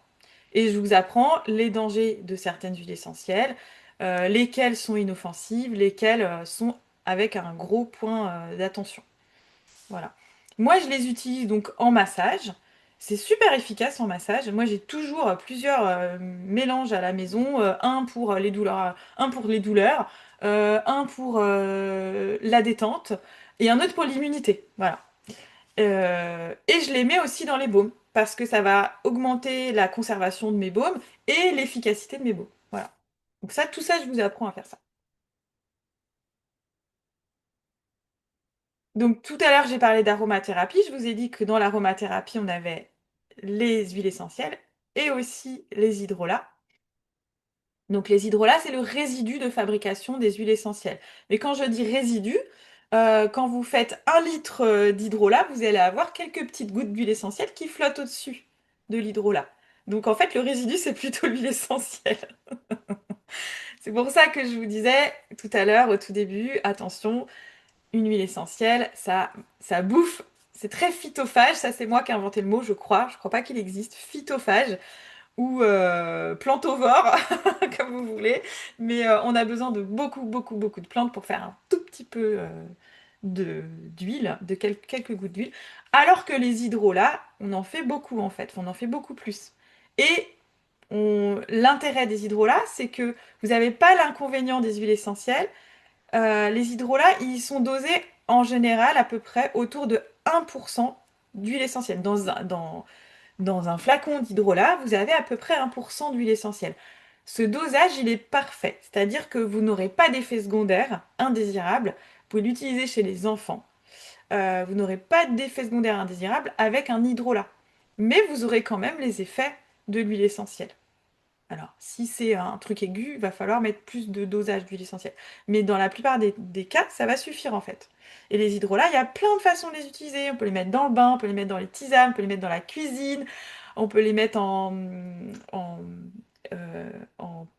Et je vous apprends les dangers de certaines huiles essentielles, lesquelles sont inoffensives, lesquelles sont avec un gros point d'attention. Voilà. Moi, je les utilise donc en massage. C'est super efficace en massage. Moi, j'ai toujours plusieurs mélanges à la maison, un pour les douleurs, un pour la détente et un autre pour l'immunité. Voilà. Et je les mets aussi dans les baumes parce que ça va augmenter la conservation de mes baumes et l'efficacité de mes baumes. Voilà. Donc ça, tout ça, je vous apprends à faire ça. Donc tout à l'heure, j'ai parlé d'aromathérapie. Je vous ai dit que dans l'aromathérapie, on avait les huiles essentielles et aussi les hydrolats. Donc les hydrolats, c'est le résidu de fabrication des huiles essentielles. Mais quand je dis résidu, quand vous faites 1 litre d'hydrolat, vous allez avoir quelques petites gouttes d'huile essentielle qui flottent au-dessus de l'hydrolat. Donc en fait, le résidu, c'est plutôt l'huile essentielle. C'est pour ça que je vous disais tout à l'heure, au tout début, attention, une huile essentielle, ça bouffe. C'est très phytophage, ça c'est moi qui ai inventé le mot, je crois. Je crois pas qu'il existe. Phytophage. ou plantovore, comme vous voulez. Mais on a besoin de beaucoup, beaucoup, beaucoup de plantes pour faire un tout petit peu d'huile, de quelques gouttes d'huile. Alors que les hydrolats, on en fait beaucoup en fait, on en fait beaucoup plus. Et l'intérêt des hydrolats, c'est que vous n'avez pas l'inconvénient des huiles essentielles. Les hydrolats, ils sont dosés en général à peu près autour de 1% d'huile essentielle. Dans un flacon d'hydrolat, vous avez à peu près 1% d'huile essentielle. Ce dosage, il est parfait, c'est-à-dire que vous n'aurez pas d'effet secondaire indésirable. Vous pouvez l'utiliser chez les enfants. Vous n'aurez pas d'effet secondaire indésirable avec un hydrolat. Mais vous aurez quand même les effets de l'huile essentielle. Alors, si c'est un truc aigu, il va falloir mettre plus de dosage d'huile essentielle. Mais dans la plupart des cas, ça va suffire en fait. Et les hydrolats, il y a plein de façons de les utiliser. On peut les mettre dans le bain, on peut les mettre dans les tisanes, on peut les mettre dans la cuisine, on peut les mettre en,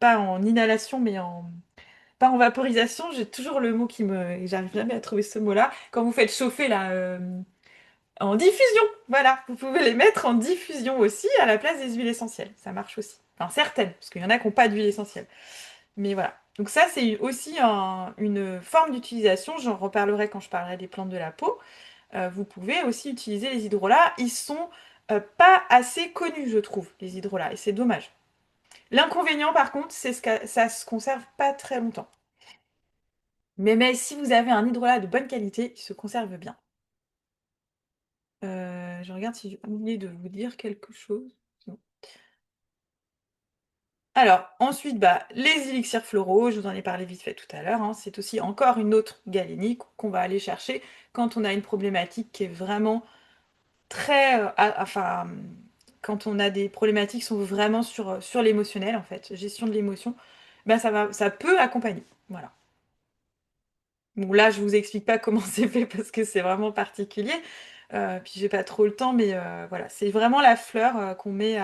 pas en inhalation, mais pas en vaporisation. J'ai toujours le mot qui me, j'arrive jamais à trouver ce mot-là. Quand vous faites chauffer là, en diffusion, voilà. Vous pouvez les mettre en diffusion aussi à la place des huiles essentielles. Ça marche aussi. Enfin, certaines, parce qu'il y en a qui n'ont pas d'huile essentielle. Mais voilà. Donc ça, c'est aussi une forme d'utilisation. J'en reparlerai quand je parlerai des plantes de la peau. Vous pouvez aussi utiliser les hydrolats. Ils sont pas assez connus, je trouve, les hydrolats. Et c'est dommage. L'inconvénient, par contre, c'est que ça se conserve pas très longtemps. Mais si vous avez un hydrolat de bonne qualité, il se conserve bien. Je regarde si j'ai oublié de vous dire quelque chose. Non. Alors, ensuite, bah, les élixirs floraux, je vous en ai parlé vite fait tout à l'heure, hein, c'est aussi encore une autre galénique qu'on va aller chercher quand on a une problématique qui est vraiment très... enfin, quand on a des problématiques qui sont vraiment sur l'émotionnel, en fait, gestion de l'émotion, ben ça peut accompagner. Voilà. Bon, là, je vous explique pas comment c'est fait parce que c'est vraiment particulier. Puis j'ai pas trop le temps, mais voilà, c'est vraiment la fleur qu'on met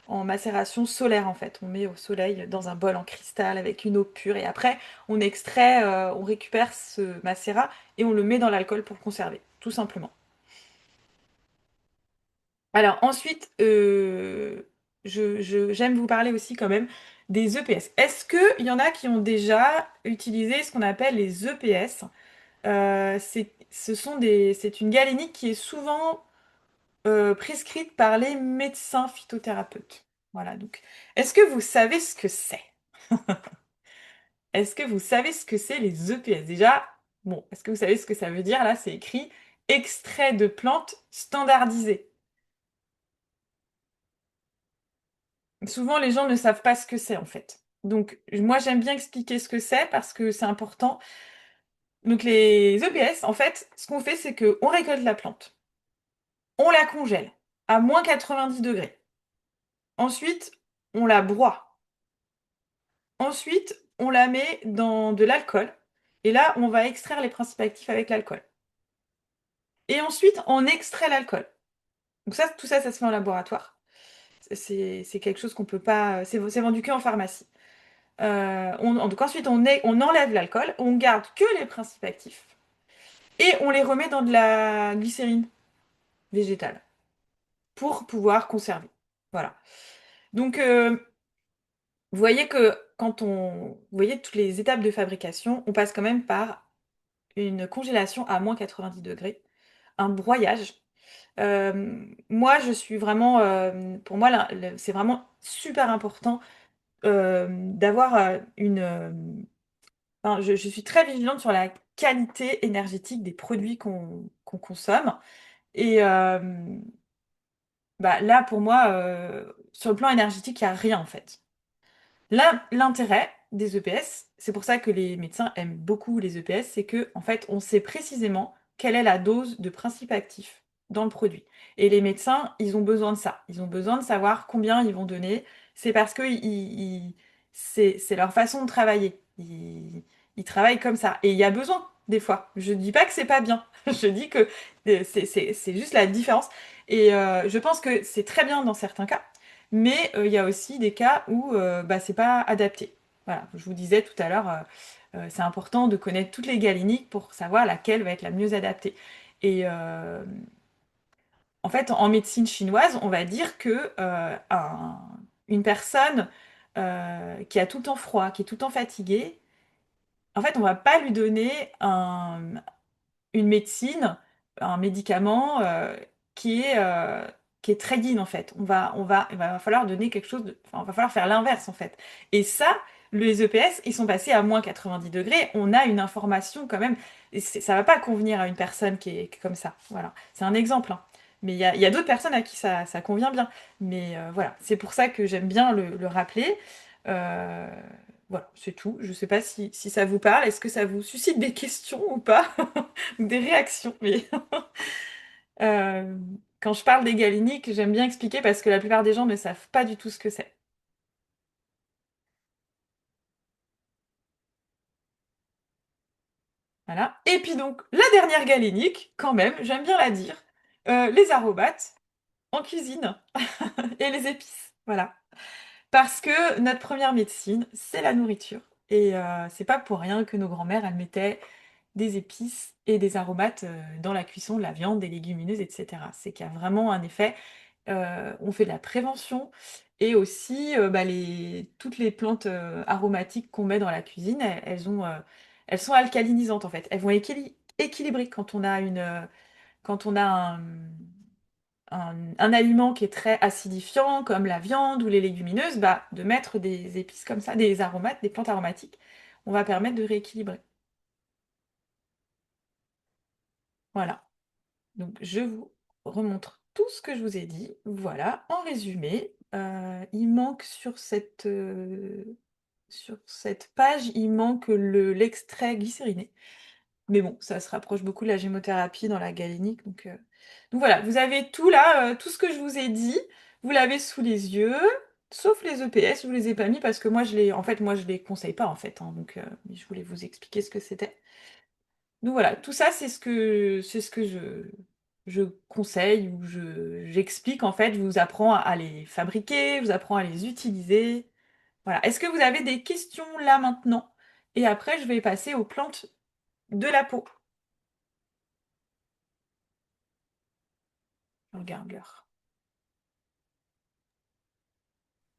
en macération solaire en fait. On met au soleil dans un bol en cristal avec une eau pure et après on extrait, on récupère ce macérat et on le met dans l'alcool pour conserver, tout simplement. Alors ensuite, j'aime vous parler aussi quand même des EPS. Est-ce qu'il y en a qui ont déjà utilisé ce qu'on appelle les EPS? C'est une galénique qui est souvent prescrite par les médecins phytothérapeutes. Voilà, donc est-ce que vous savez ce que c'est? Est-ce que vous savez ce que c'est les EPS? Déjà, bon, est-ce que vous savez ce que ça veut dire? Là, c'est écrit extrait de plantes standardisé. Souvent, les gens ne savent pas ce que c'est en fait. Donc, moi, j'aime bien expliquer ce que c'est parce que c'est important. Donc, les EPS, en fait, ce qu'on fait, c'est qu'on récolte la plante, on la congèle à -90 degrés. Ensuite, on la broie. Ensuite, on la met dans de l'alcool. Et là, on va extraire les principes actifs avec l'alcool. Et ensuite, on extrait l'alcool. Donc ça, tout ça, ça se fait en laboratoire. C'est quelque chose qu'on peut pas. C'est vendu que en pharmacie. Donc ensuite, on enlève l'alcool, on garde que les principes actifs et on les remet dans de la glycérine végétale pour pouvoir conserver. Voilà. Donc, vous voyez que vous voyez toutes les étapes de fabrication, on passe quand même par une congélation à -90 degrés, un broyage. Moi, je suis vraiment, pour moi, c'est vraiment super important d'avoir enfin, je suis très vigilante sur la qualité énergétique des produits qu'on consomme. Et bah, là, pour moi, sur le plan énergétique, il n'y a rien en fait. Là, l'intérêt des EPS, c'est pour ça que les médecins aiment beaucoup les EPS, c'est que en fait, on sait précisément quelle est la dose de principe actif dans le produit. Et les médecins, ils ont besoin de ça. Ils ont besoin de savoir combien ils vont donner. C'est parce que c'est leur façon de travailler. Ils travaillent comme ça. Et il y a besoin, des fois. Je dis pas que c'est pas bien. Je dis que c'est juste la différence. Et je pense que c'est très bien dans certains cas. Mais il y a aussi des cas où bah, c'est pas adapté. Voilà, je vous disais tout à l'heure, c'est important de connaître toutes les galéniques pour savoir laquelle va être la mieux adaptée. Et en fait, en médecine chinoise, on va dire que une personne qui a tout le temps froid, qui est tout le temps fatiguée, en fait, on va pas lui donner une médecine, un médicament qui est très digne en fait. Il va falloir donner quelque chose enfin, il va falloir faire l'inverse en fait. Et ça, les EPS, ils sont passés à moins 90 degrés. On a une information quand même. Et ça va pas convenir à une personne qui est comme ça. Voilà. C'est un exemple, hein. Mais il y a d'autres personnes à qui ça convient bien. Mais voilà, c'est pour ça que j'aime bien le rappeler. Euh, voilà, c'est tout. Je sais pas si ça vous parle. Est-ce que ça vous suscite des questions ou pas? Des réactions, mais euh, quand je parle des galéniques, j'aime bien expliquer parce que la plupart des gens ne savent pas du tout ce que c'est. Voilà. Et puis donc, la dernière galénique, quand même, j'aime bien la dire, les aromates en cuisine et les épices. Voilà. Parce que notre première médecine, c'est la nourriture. Et c'est pas pour rien que nos grands-mères, elles mettaient des épices et des aromates dans la cuisson de la viande, des légumineuses, etc. C'est qu'il y a vraiment un effet. On fait de la prévention et aussi bah, toutes les plantes aromatiques qu'on met dans la cuisine, elles sont alcalinisantes en fait. Elles vont équilibrer quand on a un aliment qui est très acidifiant comme la viande ou les légumineuses, bah, de mettre des épices comme ça, des aromates, des plantes aromatiques, on va permettre de rééquilibrer. Voilà. Donc, je vous remontre tout ce que je vous ai dit. Voilà, en résumé, il manque sur cette page, il manque l'extrait glycériné. Mais bon, ça se rapproche beaucoup de la gémothérapie dans la galénique. Donc voilà, vous avez tout là, tout ce que je vous ai dit, vous l'avez sous les yeux, sauf les EPS, je vous les ai pas mis parce que en fait, moi, je les conseille pas en fait, hein, mais je voulais vous expliquer ce que c'était. Donc voilà, tout ça, c'est ce que je conseille ou j'explique en fait, je vous apprends à les fabriquer, je vous apprends à les utiliser. Voilà. Est-ce que vous avez des questions là maintenant? Et après, je vais passer aux plantes de la peau. Je regarde l'heure.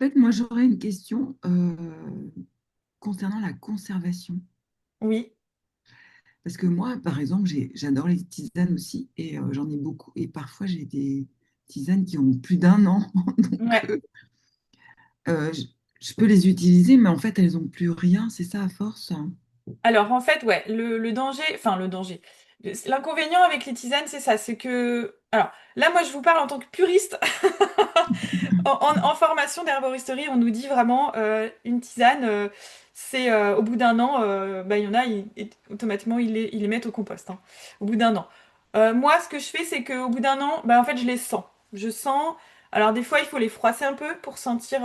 En fait, moi, j'aurais une question concernant la conservation. Oui, Parce que moi, par exemple, j'adore les tisanes aussi et j'en ai beaucoup. Et parfois, j'ai des tisanes qui ont plus d'un an. Donc, ouais. je, je peux les utiliser, mais en fait, elles n'ont plus rien. C'est ça à force, hein. Alors en fait, ouais, le danger, enfin le danger. L'inconvénient avec les tisanes, c'est ça, c'est que... Alors là, moi, je vous parle en tant que puriste. En formation d'herboristerie, on nous dit vraiment une tisane, c'est au bout d'un an, bah, il y en a, automatiquement, ils les mettent au compost, hein, au bout d'un an. Moi, ce que je fais, c'est qu'au bout d'un an, bah, en fait, je les sens. Je sens. Alors, des fois, il faut les froisser un peu pour sentir.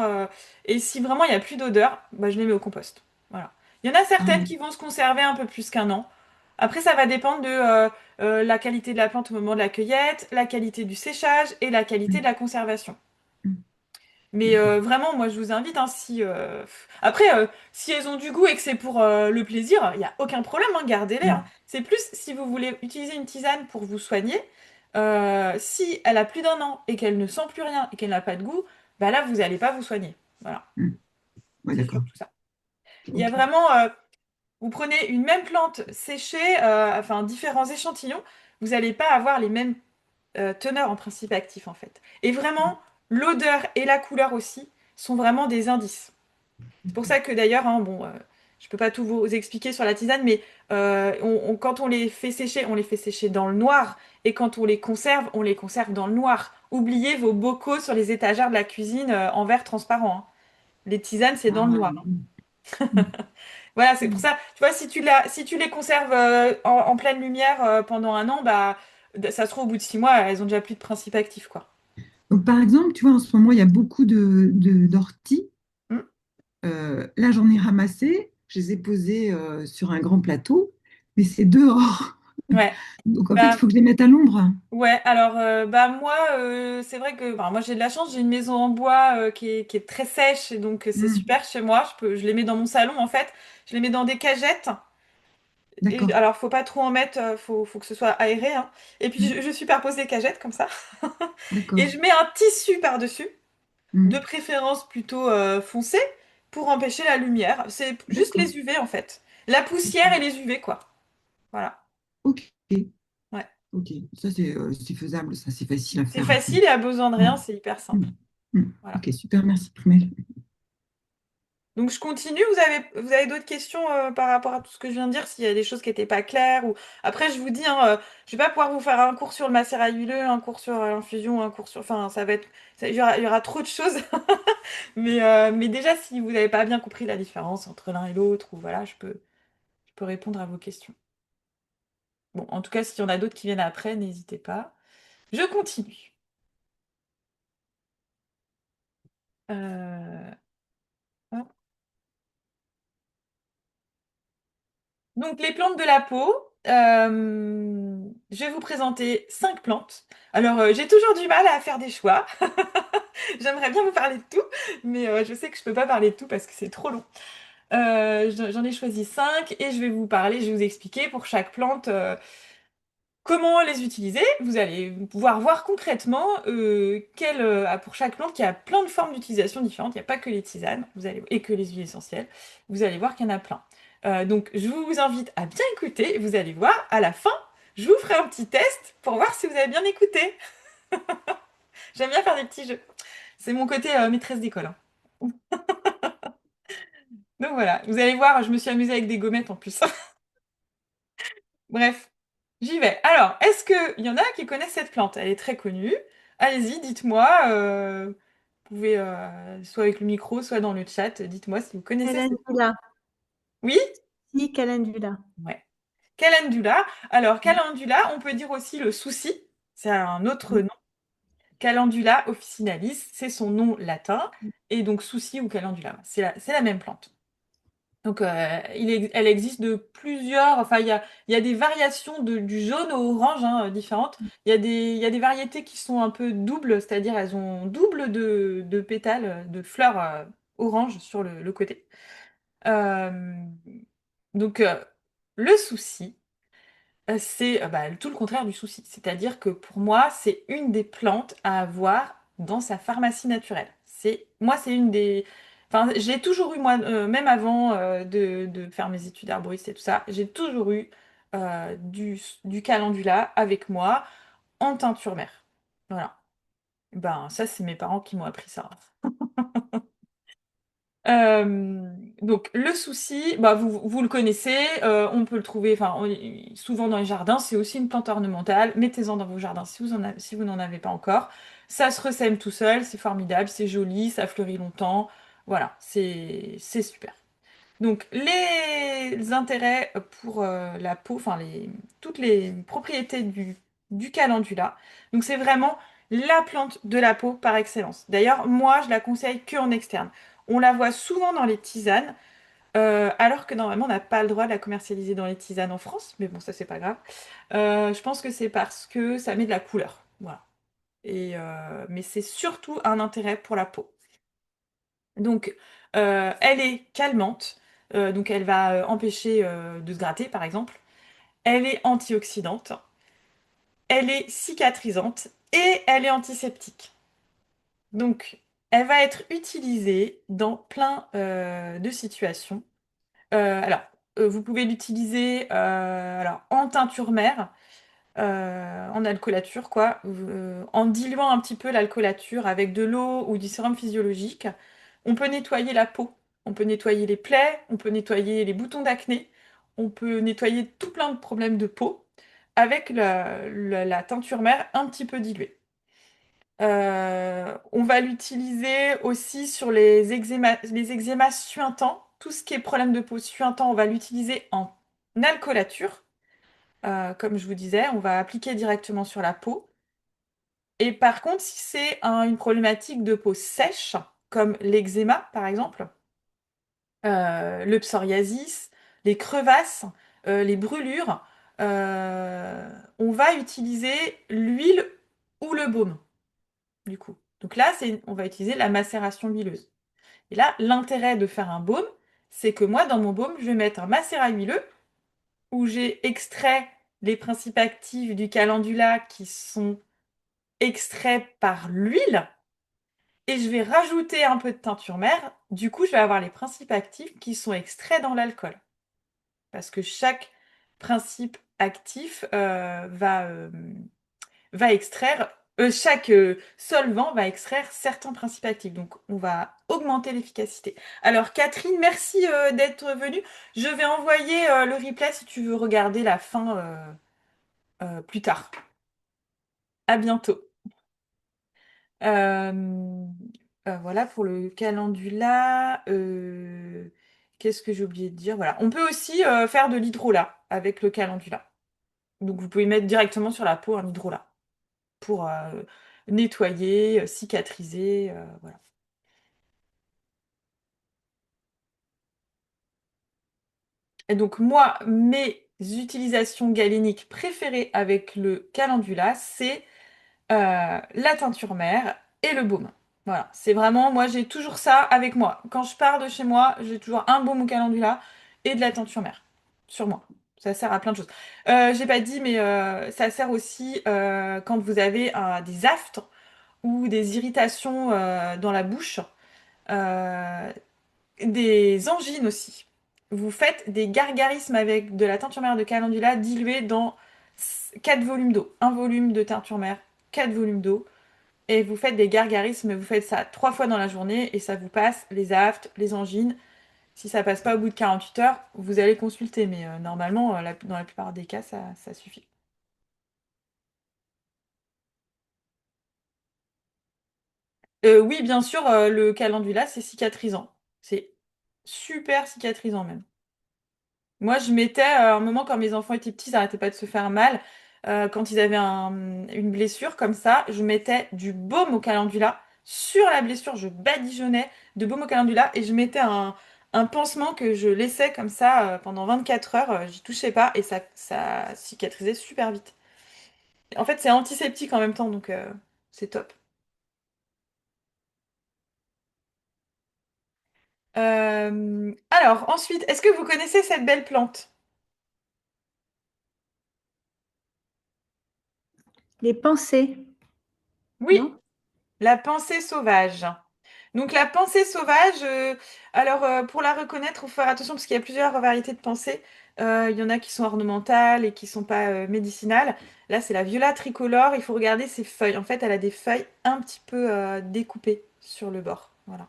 Et si vraiment il n'y a plus d'odeur, bah, je les mets au compost. Voilà. Il y en a Ah, certaines qui vont se conserver un peu plus qu'un an. Après, ça va dépendre de la qualité de la plante au moment de la cueillette, la qualité du séchage et la qualité de mm, la conservation. mm, Mais d'accord. vraiment, moi, je vous invite, hein, si... Après, si elles ont du goût et que c'est pour le plaisir, il n'y a aucun problème, hein, gardez-les, hein. Mm, C'est plus si vous voulez utiliser une tisane pour vous soigner, si elle a plus d'un an et qu'elle ne sent plus rien et qu'elle n'a pas de goût, bah là, vous n'allez pas vous soigner. Voilà, mm. Ouais, c'est d'accord. surtout ça. Il y a Ok. vraiment... vous prenez une même plante séchée, enfin, différents échantillons, vous n'allez pas avoir les mêmes teneur en principe actif en fait. Et vraiment, l'odeur et la couleur aussi sont vraiment des indices. C'est pour ça que d'ailleurs, hein, bon, je peux pas tout vous expliquer sur la tisane, mais quand on les fait sécher, on les fait sécher dans le noir, et quand on les conserve dans le noir. Oubliez vos bocaux sur les étagères de la cuisine en verre transparent, hein. Les tisanes, c'est dans le Ah, noir, hein. oui. Mm, Voilà, c'est pour mm. ça. Tu vois, si tu les conserves en pleine lumière pendant un an, bah, ça se trouve au bout de 6 mois, elles ont déjà plus de principe actif, quoi. Donc, par exemple, tu vois, en ce moment, il y a beaucoup d'orties. Mm. Là, j'en ai ramassé, je les ai posées sur un grand plateau, mais c'est dehors. Ouais. Donc, en fait, il Bah, faut que je les mette à l'ombre. ouais, alors, bah, moi, c'est vrai que bah, moi, j'ai de la chance, j'ai une maison en bois qui est très sèche, et donc c'est Hmm, super chez moi. Je les mets dans mon salon, en fait. Je les mets dans des cagettes. Et, d'accord, alors, faut pas trop en mettre, faut que ce soit aéré, hein. Et puis, hmm, je superpose des cagettes comme ça. Et d'accord. je mets un tissu par-dessus. de Mhm. préférence plutôt foncé, pour empêcher la lumière. C'est juste D'accord. les UV en fait. La poussière et les UV, quoi. Voilà. Ok, Ouais. ok. Ça, c'est faisable, ça, c'est facile à C'est faire. facile et à besoin de rien, Mhm. c'est hyper simple. Mhm. Mhm. Voilà. Ok, super, merci, Prunelle. Donc je continue. Vous avez d'autres questions par rapport à tout ce que je viens de dire, s'il y a des choses qui n'étaient pas claires ou après je vous dis, hein, je vais pas pouvoir vous faire un cours sur le macérat huileux, un cours sur l'infusion, un cours sur, enfin ça va être, il y aura trop de choses. Mais déjà si vous n'avez pas bien compris la différence entre l'un et l'autre ou voilà, je peux répondre à vos questions. Bon, en tout cas s'il y en a d'autres qui viennent après, n'hésitez pas. Je continue. Euh, hop. Donc, les plantes de la peau, je vais vous présenter 5 plantes. Alors, j'ai toujours du mal à faire des choix. J'aimerais bien vous parler de tout, mais je sais que je peux pas parler de tout parce que c'est trop long. J'en ai choisi 5 et je vais vous parler, je vais vous expliquer pour chaque plante comment les utiliser. Vous allez pouvoir voir concrètement pour chaque plante, il y a plein de formes d'utilisation différentes. Il n'y a pas que les tisanes et que les huiles essentielles. Vous allez voir qu'il y en a plein. Donc, je vous invite à bien écouter. Vous allez voir, à la fin, je vous ferai un petit test pour voir si vous avez bien écouté. J'aime bien faire des petits jeux. C'est mon côté maîtresse d'école, hein. Donc voilà, vous allez voir, je me suis amusée avec des gommettes en plus. Bref, j'y vais. Alors, est-ce qu'il y en a qui connaissent cette plante? Elle est très connue. Allez-y, dites-moi. Vous pouvez, soit avec le micro, soit dans le chat, dites-moi si vous connaissez cette plante. Calendula. Oui? Si, calendula. Ouais. Calendula. Alors, calendula, on peut dire aussi le souci. C'est un autre nom. Calendula officinalis, c'est son nom latin. Et donc, souci ou calendula, c'est la même plante. Donc, elle existe de plusieurs. Enfin, il y a des variations du jaune au orange hein, différentes. Il y a des variétés qui sont un peu doubles, c'est-à-dire elles ont double de pétales, de fleurs orange sur le côté. Euh, donc, le souci, c'est bah, tout le contraire du souci. C'est-à-dire que pour moi, c'est une des plantes à avoir dans sa pharmacie naturelle. Moi, c'est une des. Enfin, j'ai toujours eu, moi, même avant de faire mes études arboristes et tout ça, j'ai toujours eu du calendula avec moi en teinture mère. Voilà. Ben, ça, c'est mes parents qui m'ont appris ça. Euh, donc le souci, bah, vous le connaissez, on peut le trouver souvent dans les jardins, c'est aussi une plante ornementale, mettez-en dans vos jardins si vous n'en avez pas encore. Ça se ressème tout seul, c'est formidable, c'est joli, ça fleurit longtemps, voilà, c'est super. Donc les intérêts pour la peau, toutes les propriétés du calendula. Donc c'est vraiment la plante de la peau par excellence. D'ailleurs, moi je la conseille que en externe. On la voit souvent dans les tisanes, alors que normalement on n'a pas le droit de la commercialiser dans les tisanes en France, mais bon ça c'est pas grave. Je pense que c'est parce que ça met de la couleur. Voilà. Mais c'est surtout un intérêt pour la peau. Donc, elle est calmante, donc elle va empêcher de se gratter, par exemple. Elle est antioxydante, elle est cicatrisante et elle est antiseptique. Donc, elle va être utilisée dans plein de situations. Alors, vous pouvez l'utiliser alors, en teinture mère, en alcoolature, quoi, en diluant un petit peu l'alcoolature avec de l'eau ou du sérum physiologique. On peut nettoyer la peau, on peut nettoyer les plaies, on peut nettoyer les boutons d'acné, on peut nettoyer tout plein de problèmes de peau avec la teinture mère un petit peu diluée. On va l'utiliser aussi sur les eczémas suintants. Tout ce qui est problème de peau suintant, on va l'utiliser en alcoolature. Comme je vous disais, on va appliquer directement sur la peau. Et par contre, si c'est une problématique de peau sèche, comme l'eczéma par exemple, le psoriasis, les crevasses, les brûlures, on va utiliser l'huile ou le baume, du coup. Donc là, on va utiliser la macération huileuse. Et là, l'intérêt de faire un baume, c'est que moi, dans mon baume, je vais mettre un macérat huileux où j'ai extrait les principes actifs du calendula qui sont extraits par l'huile. et je vais rajouter un peu de teinture mère. Du coup, je vais avoir les principes actifs qui sont extraits dans l'alcool. Parce que chaque principe actif va extraire, chaque solvant va extraire certains principes actifs. Donc, on va augmenter l'efficacité. Alors, Catherine, merci d'être venue. Je vais envoyer le replay si tu veux regarder la fin plus tard. À bientôt. Euh, voilà pour le calendula. Qu'est-ce que j'ai oublié de dire? Voilà. On peut aussi faire de l'hydrolat avec le calendula. Donc vous pouvez mettre directement sur la peau un hydrolat pour nettoyer, cicatriser, voilà. Et donc moi, mes utilisations galéniques préférées avec le calendula, c'est la teinture mère et le baume. Voilà, c'est vraiment, moi j'ai toujours ça avec moi. Quand je pars de chez moi, j'ai toujours un baume au calendula et de la teinture mère sur moi. Ça sert à plein de choses. J'ai pas dit, mais ça sert aussi quand vous avez des aftes ou des irritations dans la bouche, euh, des angines aussi. Vous faites des gargarismes avec de la teinture mère de calendula diluée dans 4 volumes d'eau. Un volume de teinture mère, 4 volumes d'eau. Et vous faites des gargarismes, vous faites ça 3 fois dans la journée et ça vous passe les aftes, les angines. Si ça passe pas au bout de 48 heures, vous allez consulter. Mais normalement, dans la plupart des cas, ça suffit. Oui, bien sûr, le calendula, c'est cicatrisant. C'est super cicatrisant même. Moi, je mettais, à un moment, quand mes enfants étaient petits, ils n'arrêtaient pas de se faire mal. Quand ils avaient une blessure comme ça, je mettais du baume au calendula sur la blessure. Je badigeonnais de baume au calendula et je mettais un pansement que je laissais comme ça pendant 24 heures. J'y touchais pas et ça cicatrisait super vite. En fait, c'est antiseptique en même temps, donc c'est top. Alors, ensuite, est-ce que vous connaissez cette belle plante? Les pensées, Oui, non? la pensée sauvage. Donc la pensée sauvage, alors pour la reconnaître, il faut faire attention parce qu'il y a plusieurs variétés de pensée. Il y en a qui sont ornementales et qui sont pas médicinales. Là, c'est la viola tricolore. Il faut regarder ses feuilles. En fait, elle a des feuilles un petit peu découpées sur le bord. Voilà.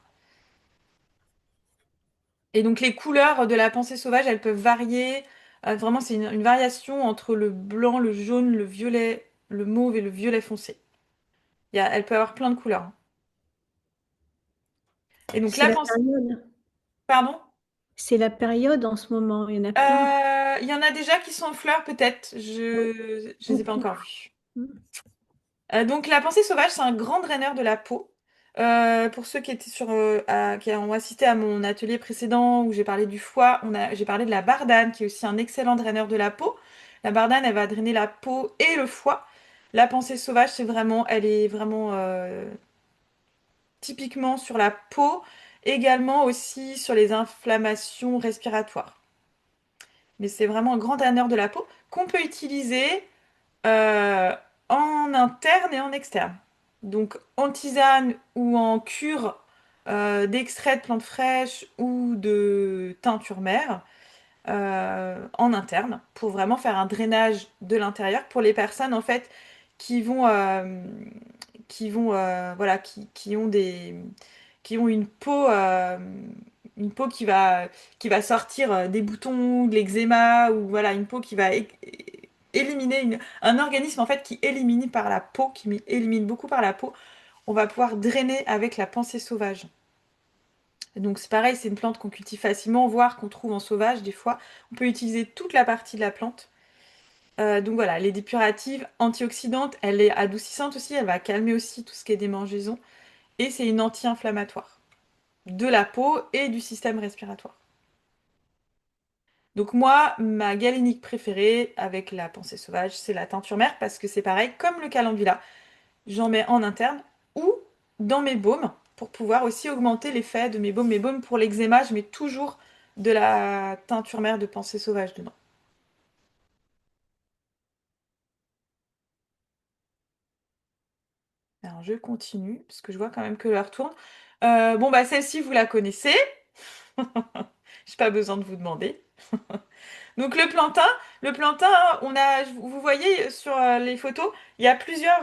Et donc les couleurs de la pensée sauvage, elles peuvent varier. Vraiment, c'est une variation entre le blanc, le jaune, le violet, le mauve et le violet foncé. Elle peut avoir plein de couleurs, hein. Et donc C'est la la pensée... période. Pardon? C'est la période en ce moment. Il y en a plein. Il y en a déjà qui sont en fleurs, peut-être. Oui. Je les ai pas Beaucoup. encore vus. Donc, la pensée sauvage, c'est un grand draineur de la peau. Pour ceux qui étaient qui ont assisté à mon atelier précédent où j'ai parlé du foie, j'ai parlé de la bardane, qui est aussi un excellent draineur de la peau. La bardane, elle va drainer la peau et le foie. La pensée sauvage, elle est vraiment typiquement sur la peau, également aussi sur les inflammations respiratoires. Mais c'est vraiment un grand tanneur de la peau qu'on peut utiliser euh, en interne et en externe. Donc en tisane ou en cure d'extrait de plantes fraîches ou de teinture mère en interne pour vraiment faire un drainage de l'intérieur pour les personnes en fait qui vont voilà qui ont une peau qui va sortir des boutons, de l'eczéma ou voilà une peau qui va éliminer un organisme en fait qui élimine par la peau, élimine beaucoup par la peau. On va pouvoir drainer avec la pensée sauvage. Donc c'est pareil, c'est une plante qu'on cultive facilement, voire qu'on trouve en sauvage des fois. On peut utiliser toute la partie de la plante. Donc voilà, elle est dépurative, antioxydante, elle est adoucissante aussi, elle va calmer aussi tout ce qui est démangeaison. Et c'est une anti-inflammatoire de la peau et du système respiratoire. Donc moi, ma galénique préférée avec la pensée sauvage, c'est la teinture mère parce que c'est pareil, comme le calendula, j'en mets en interne ou dans mes baumes pour pouvoir aussi augmenter l'effet de mes baumes. Mes baumes pour l'eczéma, je mets toujours de la teinture mère de pensée sauvage dedans. Alors je continue, parce que je vois quand même que l'heure tourne. Bon, bah celle-ci, vous la connaissez. J'ai pas besoin de vous demander. Donc le plantain, vous voyez sur les photos, il y a plusieurs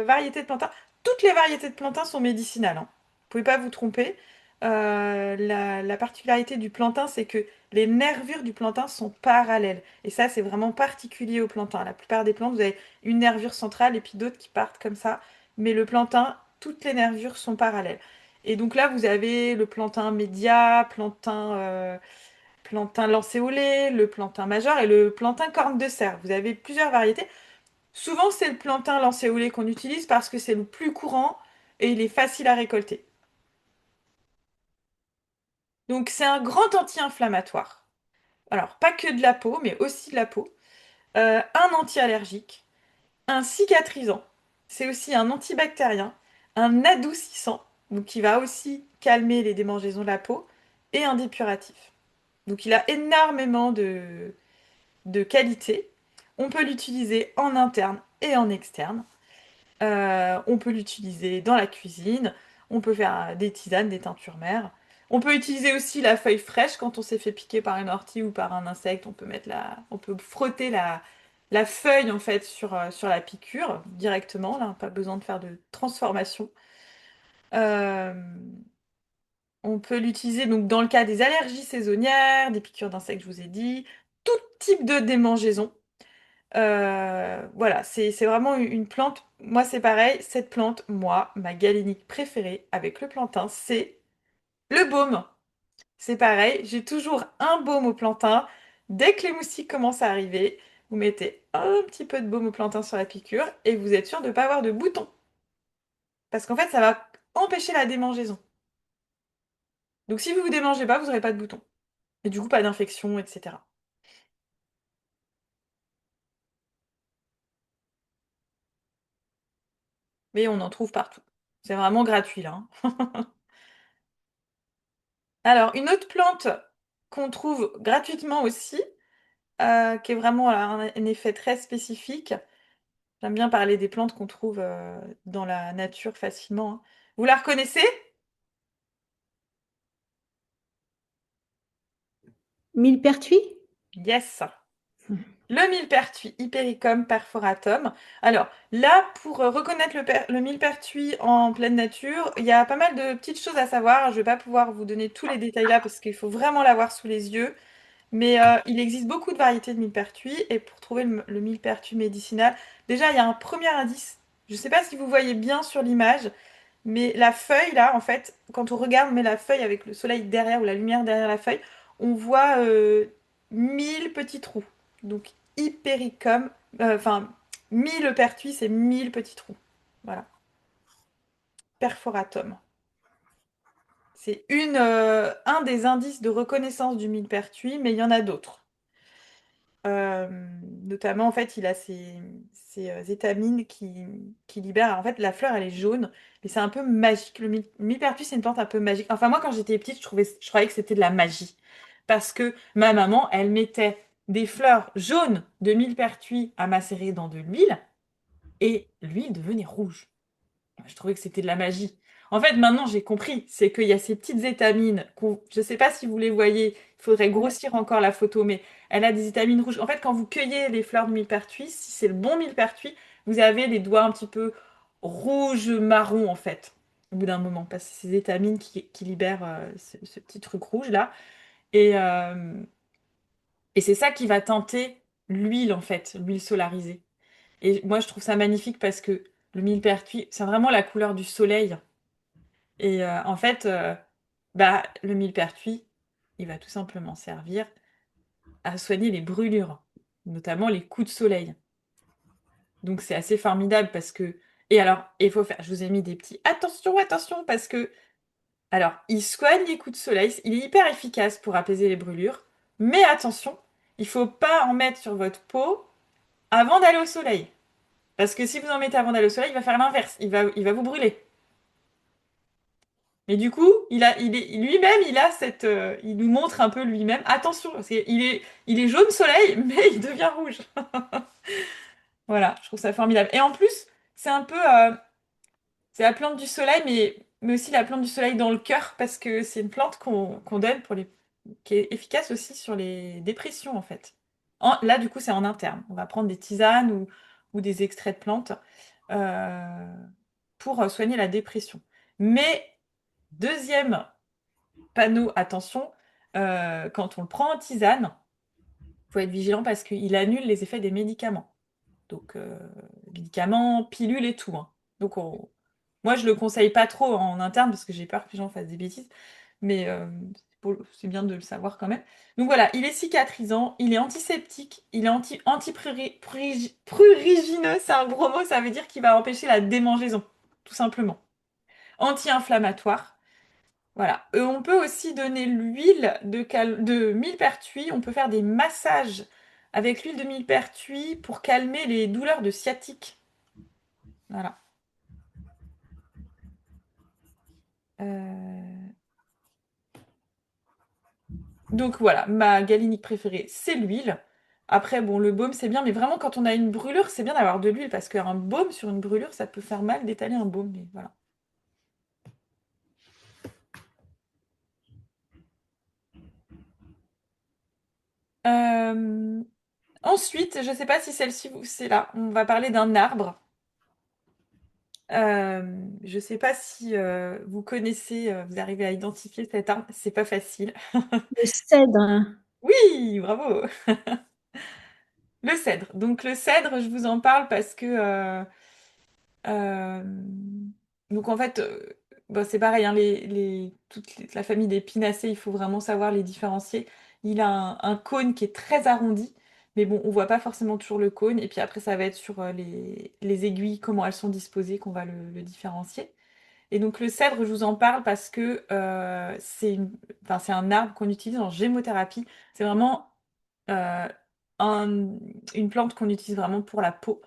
variétés de plantain. Toutes les variétés de plantain sont médicinales, hein. Vous pouvez pas vous tromper. La particularité du plantain, c'est que les nervures du plantain sont parallèles. Et ça, c'est vraiment particulier au plantain. La plupart des plantes, vous avez une nervure centrale et puis d'autres qui partent comme ça. Mais le plantain, toutes les nervures sont parallèles. Et donc là, vous avez le plantain média, plantain lancéolé, le plantain majeur et le plantain corne de cerf. Vous avez plusieurs variétés. Souvent, c'est le plantain lancéolé qu'on utilise parce que c'est le plus courant et il est facile à récolter. Donc, c'est un grand anti-inflammatoire. Alors, pas que de la peau, mais aussi de la peau. Un anti-allergique, un cicatrisant. C'est aussi un antibactérien, un adoucissant, donc qui va aussi calmer les démangeaisons de la peau, et un dépuratif. Donc, il a énormément de qualité. On peut l'utiliser en interne et en externe. On peut l'utiliser dans la cuisine. On peut faire des tisanes, des teintures mères. On peut utiliser aussi la feuille fraîche quand on s'est fait piquer par une ortie ou par un insecte. On peut frotter la feuille en fait sur la piqûre directement. Là, pas besoin de faire de transformation. Euh, on peut l'utiliser donc dans le cas des allergies saisonnières, des piqûres d'insectes, je vous ai dit, tout type de démangeaison. Voilà, c'est vraiment une plante. Moi, c'est pareil. Cette plante, moi, ma galénique préférée avec le plantain, c'est le baume. C'est pareil, j'ai toujours un baume au plantain. Dès que les moustiques commencent à arriver, vous mettez un petit peu de baume au plantain sur la piqûre et vous êtes sûr de ne pas avoir de boutons. Parce qu'en fait, ça va empêcher la démangeaison. Donc si vous vous démangez pas, vous n'aurez pas de boutons. Et du coup, pas d'infection, etc. Mais on en trouve partout. C'est vraiment gratuit là, hein. Alors, une autre plante qu'on trouve gratuitement aussi, qui est vraiment un effet très spécifique. J'aime bien parler des plantes qu'on trouve dans la nature facilement, hein. Vous la reconnaissez? Millepertuis? Yes. Le millepertuis, Hypericum perforatum. Alors là, pour reconnaître le millepertuis en pleine nature, il y a pas mal de petites choses à savoir. Je ne vais pas pouvoir vous donner tous les détails là parce qu'il faut vraiment l'avoir sous les yeux. Mais il existe beaucoup de variétés de millepertuis et pour trouver le millepertuis médicinal, déjà il y a un premier indice. Je ne sais pas si vous voyez bien sur l'image, mais la feuille là, en fait, quand on regarde, on met la feuille avec le soleil derrière ou la lumière derrière la feuille, on voit 1000 petits trous. Donc hypericum, enfin millepertuis, c'est 1000 petits trous. Voilà. Perforatum. C'est un des indices de reconnaissance du millepertuis, mais il y en a d'autres. Euh, Notamment, en fait, il a ces étamines qui libèrent. En fait, la fleur, elle est jaune, mais c'est un peu magique. Le millepertuis, c'est une plante un peu magique. Enfin, moi, quand j'étais petite, je croyais que c'était de la magie. Parce que ma maman, elle mettait des fleurs jaunes de millepertuis à macérer dans de l'huile, et l'huile devenait rouge. Je trouvais que c'était de la magie. En fait, maintenant, j'ai compris. C'est qu'il y a ces petites étamines. Je ne sais pas si vous les voyez. Il faudrait grossir encore la photo, mais elle a des étamines rouges. En fait, quand vous cueillez les fleurs de millepertuis, si c'est le bon millepertuis, vous avez les doigts un petit peu rouge marron en fait. Au bout d'un moment, parce que c'est ces étamines qui libèrent ce petit truc rouge là. Et, euh, et c'est ça qui va teinter l'huile en fait, l'huile solarisée. Et moi, je trouve ça magnifique parce que le millepertuis, c'est vraiment la couleur du soleil. Et en fait, bah, le millepertuis, il va tout simplement servir à soigner les brûlures, notamment les coups de soleil. Donc c'est assez formidable parce que... Et alors, il faut faire... Je vous ai mis des petits... Attention, attention, parce que... Alors, il soigne les coups de soleil, il est hyper efficace pour apaiser les brûlures, mais attention, il faut pas en mettre sur votre peau avant d'aller au soleil. Parce que si vous en mettez avant d'aller au soleil, il va faire l'inverse, il va vous brûler. Mais du coup, lui-même, il a il nous montre un peu lui-même. Attention, parce il est jaune soleil, mais il devient rouge. Voilà, je trouve ça formidable. Et en plus, c'est un peu, C'est la plante du soleil, mais aussi la plante du soleil dans le cœur, parce que c'est une plante qu'on donne qui est efficace aussi sur les dépressions, en fait. Là, du coup, c'est en interne. On va prendre des tisanes ou des extraits de plantes euh, pour soigner la dépression. Mais, deuxième panneau, attention, quand on le prend en tisane, il faut être vigilant parce qu'il annule les effets des médicaments. Donc, médicaments, pilules et tout, hein. Donc, moi, je le conseille pas trop en interne parce que j'ai peur que les gens fassent des bêtises. Mais c'est bien de le savoir quand même. Donc voilà, il est cicatrisant, il est antiseptique, il est prurigineux, c'est un gros mot, ça veut dire qu'il va empêcher la démangeaison, tout simplement. Anti-inflammatoire. Voilà. On peut aussi donner l'huile de millepertuis. On peut faire des massages avec l'huile de millepertuis pour calmer les douleurs de sciatique. Voilà. Euh, Donc voilà, ma galinique préférée, c'est l'huile. Après, bon, le baume, c'est bien, mais vraiment, quand on a une brûlure, c'est bien d'avoir de l'huile parce qu'un baume sur une brûlure, ça peut faire mal d'étaler un baume. Mais voilà. Euh, Ensuite, je ne sais pas si celle-ci, c'est là, on va parler d'un arbre. Je ne sais pas si vous connaissez, vous arrivez à identifier cet arbre, c'est pas facile. Le cèdre. Oui, bravo! Le cèdre. Donc le cèdre, je vous en parle parce que Euh, donc en fait, bon, c'est pareil, hein, la famille des pinacées, il faut vraiment savoir les différencier. Il a un cône qui est très arrondi, mais bon, on voit pas forcément toujours le cône. Et puis après, ça va être sur les aiguilles, comment elles sont disposées, qu'on va le différencier. Et donc le cèdre, je vous en parle parce que enfin, c'est un arbre qu'on utilise en gémothérapie. C'est vraiment euh, une plante qu'on utilise vraiment pour la peau.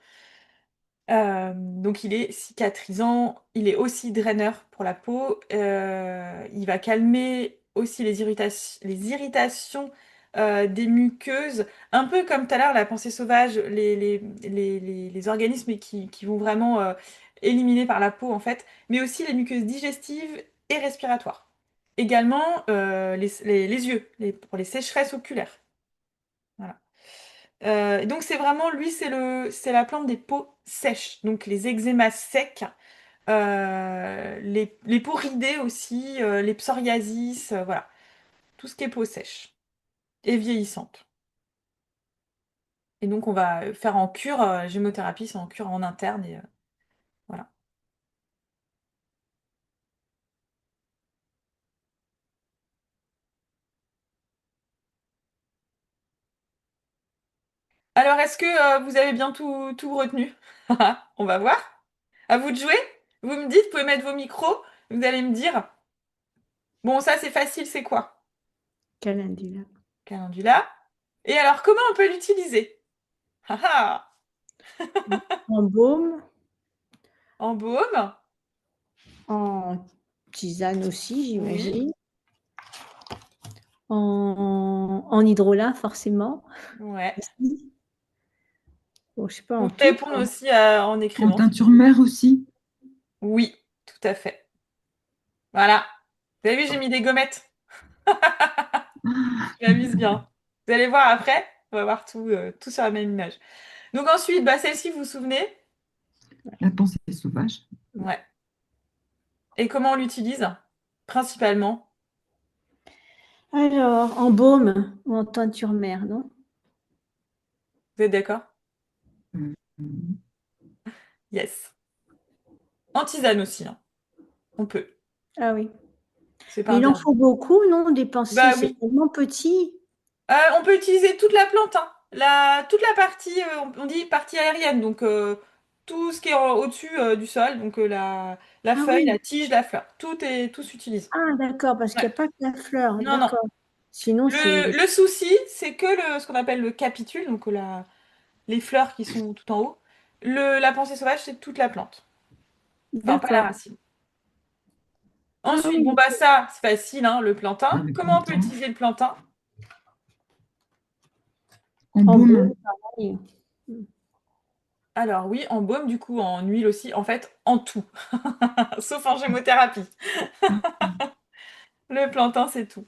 Donc il est cicatrisant, il est aussi draineur pour la peau, il va calmer aussi les irritations des muqueuses, un peu comme tout à l'heure la pensée sauvage, les organismes qui vont vraiment éliminer par la peau en fait, mais aussi les muqueuses digestives et respiratoires. Également les yeux, pour les sécheresses oculaires. Voilà. Donc c'est vraiment, lui, c'est la plante des peaux sèches, donc les eczémas secs, les peaux ridées aussi, les psoriasis, voilà, tout ce qui est peau sèche et vieillissante. Et donc on va faire en cure, gémothérapie, c'est en cure en interne et voilà. Alors est-ce que vous avez bien tout retenu? On va voir. À vous de jouer. Vous me dites, vous pouvez mettre vos micros, vous allez me dire. Bon, ça c'est facile, c'est quoi? Calendula. Calendula. Et alors, comment on peut l'utiliser? Ah ah. En baume, En baume? en tisane aussi, Oui. j'imagine. En hydrolat, forcément. Ouais. Aussi. Bon, je sais pas, Vous en pouvez tout, répondre quoi. aussi en En écrivant. teinture mère aussi. Oui, tout à fait. Voilà. Vous avez vu, j'ai mis des gommettes. Je m'amuse bien. Vous allez voir après, on va voir tout sur la même image. Donc ensuite, bah, celle-ci, vous vous souvenez? La pensée sauvage. Ouais. Et comment on l'utilise? Principalement. Alors, en baume ou en teinture mère, non? Vous êtes d'accord? Euh, Yes. En tisane aussi, hein. On peut. Ah oui. C'est pas Mais il en interdit. faut beaucoup, non? Dépenser, Bah c'est oui. tellement petit. On peut utiliser toute la plante, hein. Toute la partie, on dit partie aérienne, donc tout ce qui est au-dessus du sol, donc la Ah feuille, la oui. tige, la fleur, tout s'utilise. Ah d'accord, parce qu'il Ouais. n'y a pas que la fleur. Non, non. D'accord. Sinon, c'est... Le souci, c'est que ce qu'on appelle le capitule, donc les fleurs qui sont tout en haut. La pensée sauvage, c'est toute la plante. Enfin, pas la D'accord. racine. Ah Ensuite, bon oui. bah ça, c'est facile, hein, le plantain. le Comment on peut plantain. utiliser le plantain? En En baume. baume, pareil. Alors oui, en baume, du coup, en huile aussi, en fait, en tout. Sauf en gémothérapie. Ah, Le plantain, c'est tout.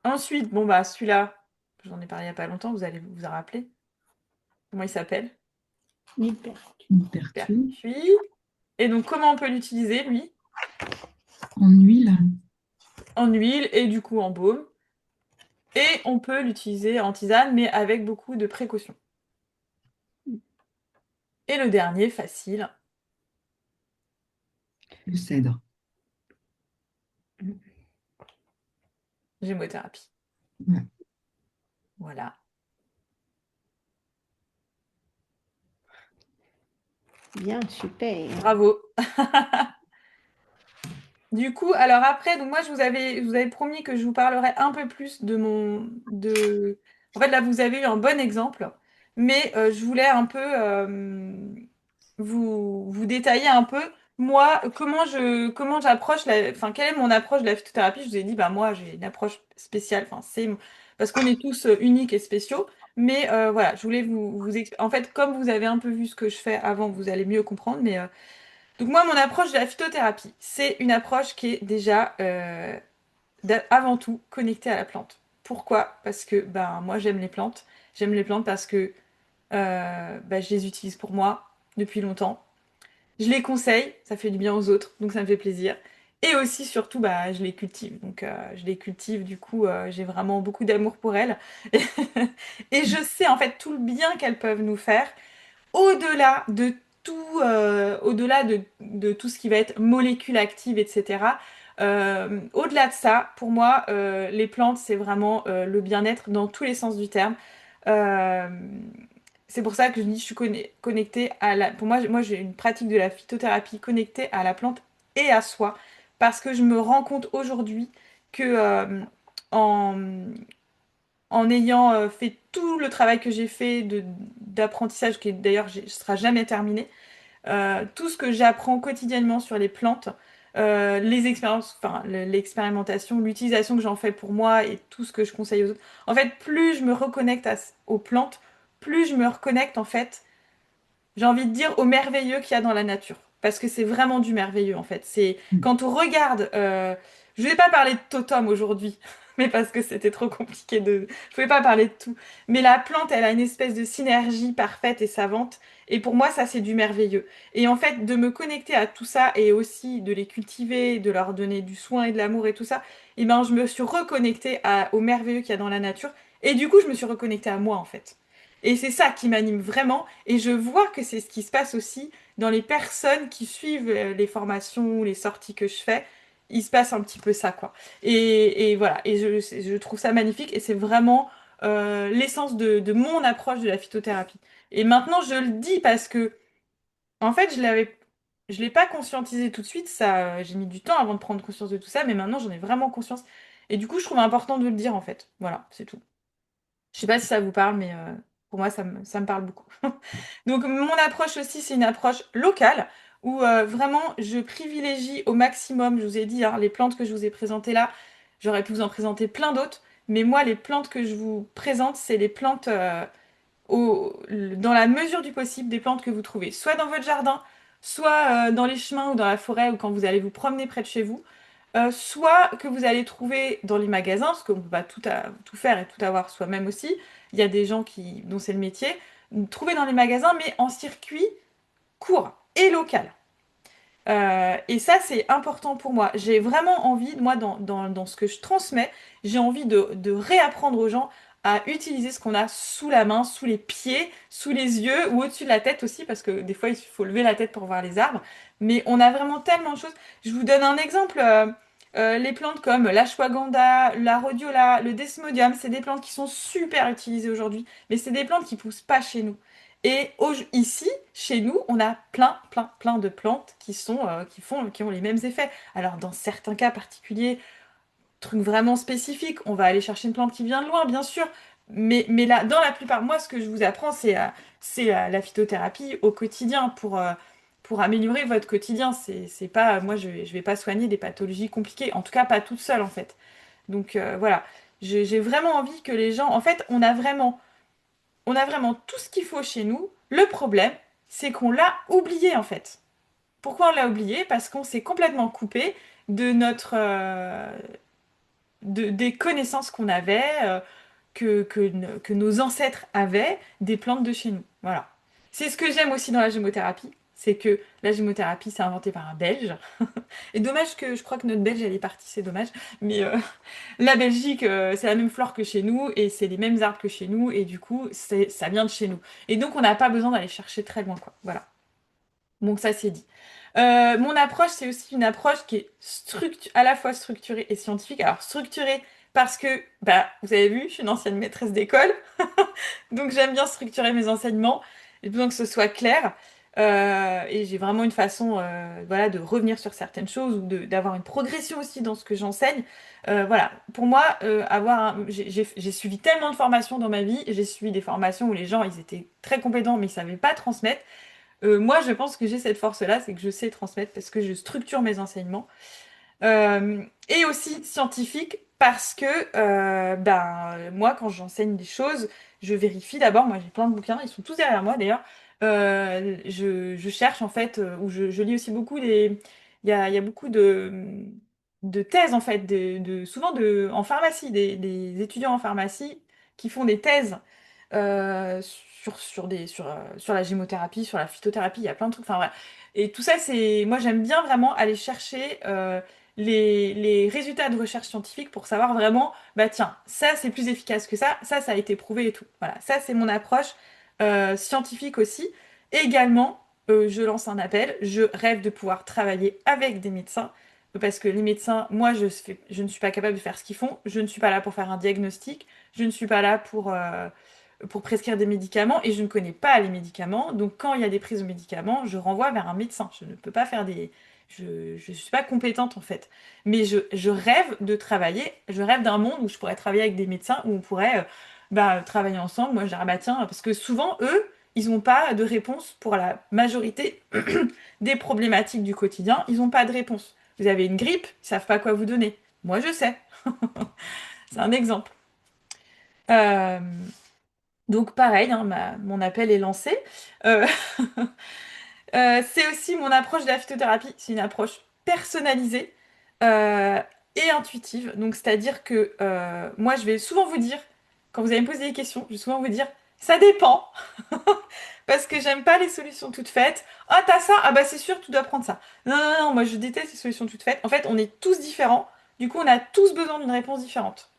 Ensuite, bon bah celui-là, j'en ai parlé il y a pas longtemps, vous allez vous en rappeler. Comment il s'appelle? millepertuis Percuit. Et donc comment on peut l'utiliser, lui? en huile. En huile et du coup en baume. Et on peut l'utiliser en tisane, mais avec beaucoup de précautions. Et le dernier, facile, Le cèdre. gémothérapie. Ouais. Voilà. Bien, super. Bravo. Du coup, alors après, donc moi je vous avais promis que je vous parlerais un peu plus En fait, là, vous avez eu un bon exemple, mais je voulais un peu vous détailler un peu, moi, comment j'approche enfin, quelle est mon approche de la phytothérapie? Je vous ai dit, bah moi, j'ai une approche spéciale, enfin, parce qu'on est tous uniques et spéciaux, mais voilà, je voulais en fait, comme vous avez un peu vu ce que je fais avant, vous allez mieux comprendre, mais donc moi, mon approche de la phytothérapie, c'est une approche qui est déjà, avant tout, connectée à la plante. Pourquoi? Parce que ben, moi, j'aime les plantes. J'aime les plantes parce que ben, je les utilise pour moi depuis longtemps. Je les conseille, ça fait du bien aux autres, donc ça me fait plaisir. Et aussi, surtout, bah, je les cultive. Donc, je les cultive, du coup, j'ai vraiment beaucoup d'amour pour elles. Et je sais, en fait, tout le bien qu'elles peuvent nous faire au-delà de au-delà de tout ce qui va être molécules actives, etc. Au-delà de ça, pour moi, les plantes, c'est vraiment le bien-être dans tous les sens du terme. Euh, c'est pour ça que je dis je suis connectée à la... Pour moi, j'ai une pratique de la phytothérapie connectée à la plante et à soi. Parce que je me rends compte aujourd'hui que en, en ayant fait tout le travail que j'ai fait d'apprentissage, qui d'ailleurs ne sera jamais terminé, tout ce que j'apprends quotidiennement sur les plantes, les expériences, enfin l'expérimentation, l'utilisation que j'en fais pour moi et tout ce que je conseille aux autres. En fait, plus je me reconnecte aux plantes, plus je me reconnecte en fait, j'ai envie de dire, au merveilleux qu'il y a dans la nature. Parce que c'est vraiment du merveilleux en fait. C'est Mm. quand on regarde, je vais pas parler de totem aujourd'hui, mais parce que c'était trop compliqué je pouvais pas parler de tout. Mais la plante, elle a une espèce de synergie parfaite et savante. Et pour moi, ça c'est du merveilleux. Et en fait, de me connecter à tout ça et aussi de les cultiver, de leur donner du soin et de l'amour et tout ça, et ben je me suis reconnectée au merveilleux qu'il y a dans la nature. Et du coup, je me suis reconnectée à moi en fait. Et c'est ça qui m'anime vraiment. Et je vois que c'est ce qui se passe aussi dans les personnes qui suivent les formations ou les sorties que je fais. Il se passe un petit peu ça, quoi. Et voilà. Et je trouve ça magnifique. Et c'est vraiment l'essence de mon approche de la phytothérapie. Et maintenant, je le dis parce que, en fait, je l'ai pas conscientisé tout de suite. Ça, j'ai mis du temps avant de prendre conscience de tout ça. Mais maintenant, j'en ai vraiment conscience. Et du coup, je trouve important de le dire, en fait. Voilà, c'est tout. Je sais pas si ça vous parle, mais pour moi, ça me parle beaucoup. Donc, mon approche aussi, c'est une approche locale où vraiment, je privilégie au maximum, je vous ai dit, hein, les plantes que je vous ai présentées là, j'aurais pu vous en présenter plein d'autres, mais moi, les plantes que je vous présente, c'est les plantes dans la mesure du possible, des plantes que vous trouvez soit dans votre jardin, soit dans les chemins ou dans la forêt ou quand vous allez vous promener près de chez vous. Soit que vous allez trouver dans les magasins, parce qu'on ne peut pas tout faire et tout avoir soi-même aussi. Il y a des gens dont c'est le métier. Trouver dans les magasins, mais en circuit court et local. Et ça, c'est important pour moi. J'ai vraiment envie, moi, dans ce que je transmets, j'ai envie de réapprendre aux gens à utiliser ce qu'on a sous la main, sous les pieds, sous les yeux ou au-dessus de la tête aussi, parce que des fois, il faut lever la tête pour voir les arbres. Mais on a vraiment tellement de choses. Je vous donne un exemple. Les plantes comme l'ashwagandha, la rhodiola, le desmodium, c'est des plantes qui sont super utilisées aujourd'hui, mais c'est des plantes qui poussent pas chez nous. Et ici, chez nous, on a plein, plein, plein de plantes qui ont les mêmes effets. Alors, dans certains cas particuliers, trucs vraiment spécifiques, on va aller chercher une plante qui vient de loin, bien sûr. Mais là, dans la plupart, moi, ce que je vous apprends, c'est la phytothérapie au quotidien pour améliorer votre quotidien. C'est pas, moi, je vais pas soigner des pathologies compliquées, en tout cas pas toute seule, en fait. Donc voilà, J'ai vraiment envie que les gens, en fait, on a vraiment tout ce qu'il faut chez nous. Le problème, c'est qu'on l'a oublié en fait. Pourquoi on l'a oublié? Parce qu'on s'est complètement coupé de des connaissances qu'on avait, que nos ancêtres avaient des plantes de chez nous. Voilà. C'est ce que j'aime aussi dans la gémothérapie, c'est que la gémothérapie, c'est inventé par un Belge. Et dommage que je crois que notre Belge, elle est partie, c'est dommage. Mais la Belgique, c'est la même flore que chez nous et c'est les mêmes arbres que chez nous et du coup, ça vient de chez nous. Et donc, on n'a pas besoin d'aller chercher très loin, quoi. Voilà. Donc ça, c'est dit. Mon approche, c'est aussi une approche qui est à la fois structurée et scientifique. Alors, structurée parce que, bah, vous avez vu, je suis une ancienne maîtresse d'école, donc j'aime bien structurer mes enseignements. J'ai besoin que ce soit clair. Et j'ai vraiment une façon voilà, de revenir sur certaines choses ou d'avoir une progression aussi dans ce que j'enseigne. Voilà, pour moi, j'ai suivi tellement de formations dans ma vie. J'ai suivi des formations où les gens, ils étaient très compétents, mais ils savaient pas transmettre. Moi, je pense que j'ai cette force-là, c'est que je sais transmettre parce que je structure mes enseignements. Et aussi scientifique parce que moi, quand j'enseigne des choses, je vérifie d'abord. Moi, j'ai plein de bouquins, ils sont tous derrière moi d'ailleurs. Je cherche en fait, ou je lis aussi beaucoup des. Il y a beaucoup de thèses en fait, souvent en pharmacie, des étudiants en pharmacie qui font des thèses sur la gémothérapie, sur la phytothérapie, il y a plein de trucs. Enfin, voilà. Et tout ça, moi, j'aime bien vraiment aller chercher les résultats de recherche scientifique pour savoir vraiment, bah tiens, ça c'est plus efficace que ça a été prouvé et tout. Voilà, ça c'est mon approche scientifique aussi. Et également, je lance un appel, je rêve de pouvoir travailler avec des médecins, parce que les médecins, moi je ne suis pas capable de faire ce qu'ils font, je ne suis pas là pour faire un diagnostic, je ne suis pas là pour prescrire des médicaments et je ne connais pas les médicaments. Donc quand il y a des prises de médicaments, je renvoie vers un médecin. Je ne peux pas faire des... Je suis pas compétente en fait. Mais je rêve de travailler, je rêve d'un monde où je pourrais travailler avec des médecins, où on pourrait travailler ensemble. Moi je dirais, bah tiens, parce que souvent eux, ils n'ont pas de réponse pour la majorité des problématiques du quotidien. Ils n'ont pas de réponse. Vous avez une grippe, ils savent pas quoi vous donner. Moi je sais. C'est un exemple. Euh, donc pareil, hein, mon appel est lancé. Euh, c'est aussi mon approche de la phytothérapie. C'est une approche personnalisée euh, et intuitive. Donc c'est-à-dire que moi, je vais souvent vous dire, quand vous allez me poser des questions, je vais souvent vous dire, ça dépend. Parce que j'aime pas les solutions toutes faites. Ah, t'as ça? Ah bah c'est sûr, tu dois prendre ça. Non, non, non, moi je déteste les solutions toutes faites. En fait, on est tous différents. Du coup, on a tous besoin d'une réponse différente.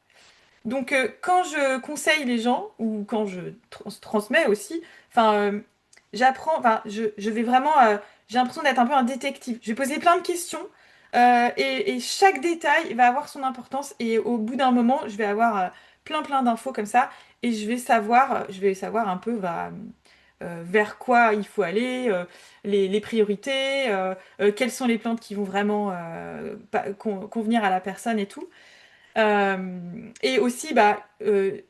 Donc, quand je conseille les gens, ou quand je transmets aussi, enfin, j'apprends, enfin, je vais vraiment, j'ai l'impression d'être un peu un détective. Je vais poser plein de questions, et chaque détail va avoir son importance, et au bout d'un moment, je vais avoir plein d'infos comme ça, et je vais savoir un peu vers quoi il faut aller, les priorités, quelles sont les plantes qui vont vraiment convenir à la personne et tout. Et aussi,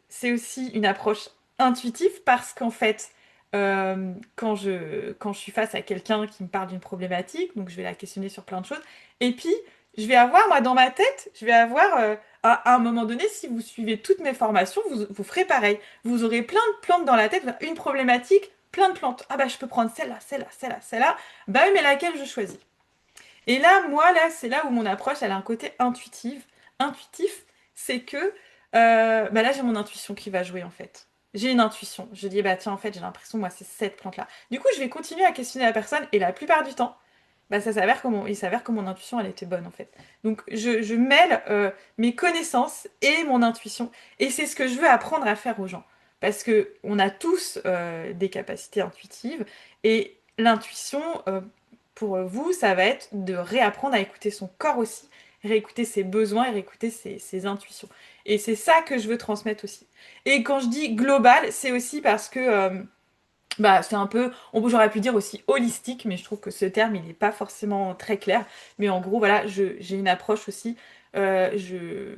c'est aussi une approche intuitive parce qu'en fait, quand je suis face à quelqu'un qui me parle d'une problématique, donc je vais la questionner sur plein de choses, et puis je vais avoir, moi, dans ma tête, je vais avoir, à un moment donné, si vous suivez toutes mes formations, vous ferez pareil. Vous aurez plein de plantes dans la tête, une problématique, plein de plantes. Ah bah, je peux prendre celle-là, celle-là, celle-là, celle-là. Bah oui, mais laquelle je choisis? Et là, moi, là, c'est là où mon approche, elle a un côté intuitif, c'est que là, j'ai mon intuition qui va jouer en fait. J'ai une intuition. Je dis, bah tiens, en fait, j'ai l'impression, moi, c'est cette plante-là. Du coup, je vais continuer à questionner la personne et la plupart du temps, il s'avère que mon intuition, elle était bonne en fait. Donc, je mêle mes connaissances et mon intuition. Et c'est ce que je veux apprendre à faire aux gens. Parce que on a tous des capacités intuitives et l'intuition, pour vous, ça va être de réapprendre à écouter son corps aussi, réécouter ses besoins et réécouter ses intuitions. Et c'est ça que je veux transmettre aussi. Et quand je dis global, c'est aussi parce que c'est un peu, j'aurais pu dire aussi holistique, mais je trouve que ce terme, il n'est pas forcément très clair. Mais en gros, voilà, j'ai une approche aussi. euh, je,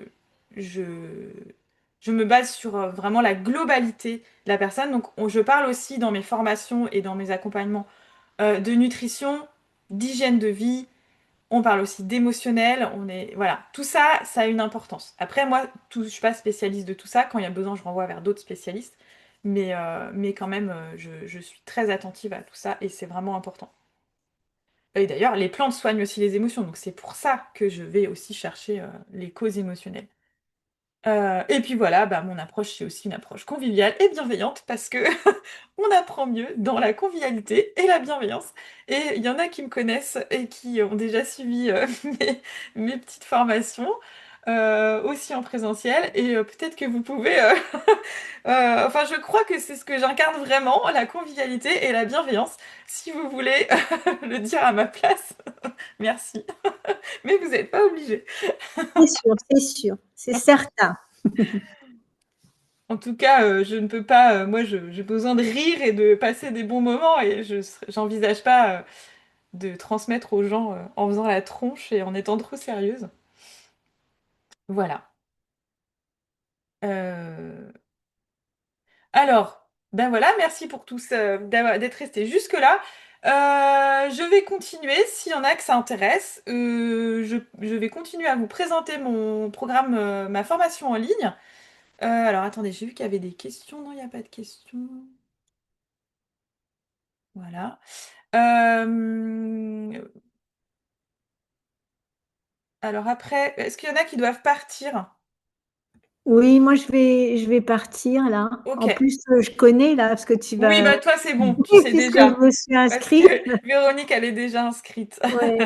je, je me base sur vraiment la globalité de la personne. Donc, je parle aussi dans mes formations et dans mes accompagnements de nutrition, d'hygiène de vie, On parle aussi d'émotionnel. Voilà, tout ça, ça a une importance. Après, moi, je suis pas spécialiste de tout ça. Quand il y a besoin, je renvoie vers d'autres spécialistes. Mais quand même, je suis très attentive à tout ça et c'est vraiment important. Et d'ailleurs, les plantes soignent aussi les émotions, donc c'est pour ça que je vais aussi chercher les causes émotionnelles. Et puis voilà, bah, mon approche, c'est aussi une approche conviviale et bienveillante parce que on apprend mieux dans la convivialité et la bienveillance. Et il y en a qui me connaissent et qui ont déjà suivi mes petites formations, aussi en présentiel. Et peut-être que vous pouvez... enfin, je crois que c'est ce que j'incarne vraiment, la convivialité et la bienveillance. Si vous voulez le dire à ma place, merci. Mais vous n'êtes pas obligé. C'est certain. En tout cas, je ne peux pas. Moi, j'ai besoin de rire et de passer des bons moments et j'envisage pas de transmettre aux gens en faisant la tronche et en étant trop sérieuse. Voilà. Euh, Alors, ben voilà, merci pour tous d'être restés jusque-là. Je vais continuer, s'il y en a que ça intéresse. Je vais continuer à vous présenter mon programme, ma formation en ligne. Alors, attendez, j'ai vu qu'il y avait des questions. Non, il n'y a pas de questions. Voilà. Alors après, est-ce qu'il y en a qui doivent partir? Oui, moi je vais partir là. Ok. En plus, je connais là parce que tu Oui, vas bah toi c'est bon, tu sais puisque déjà. je me suis Parce inscrite. que Véronique, elle est déjà inscrite. Ouais,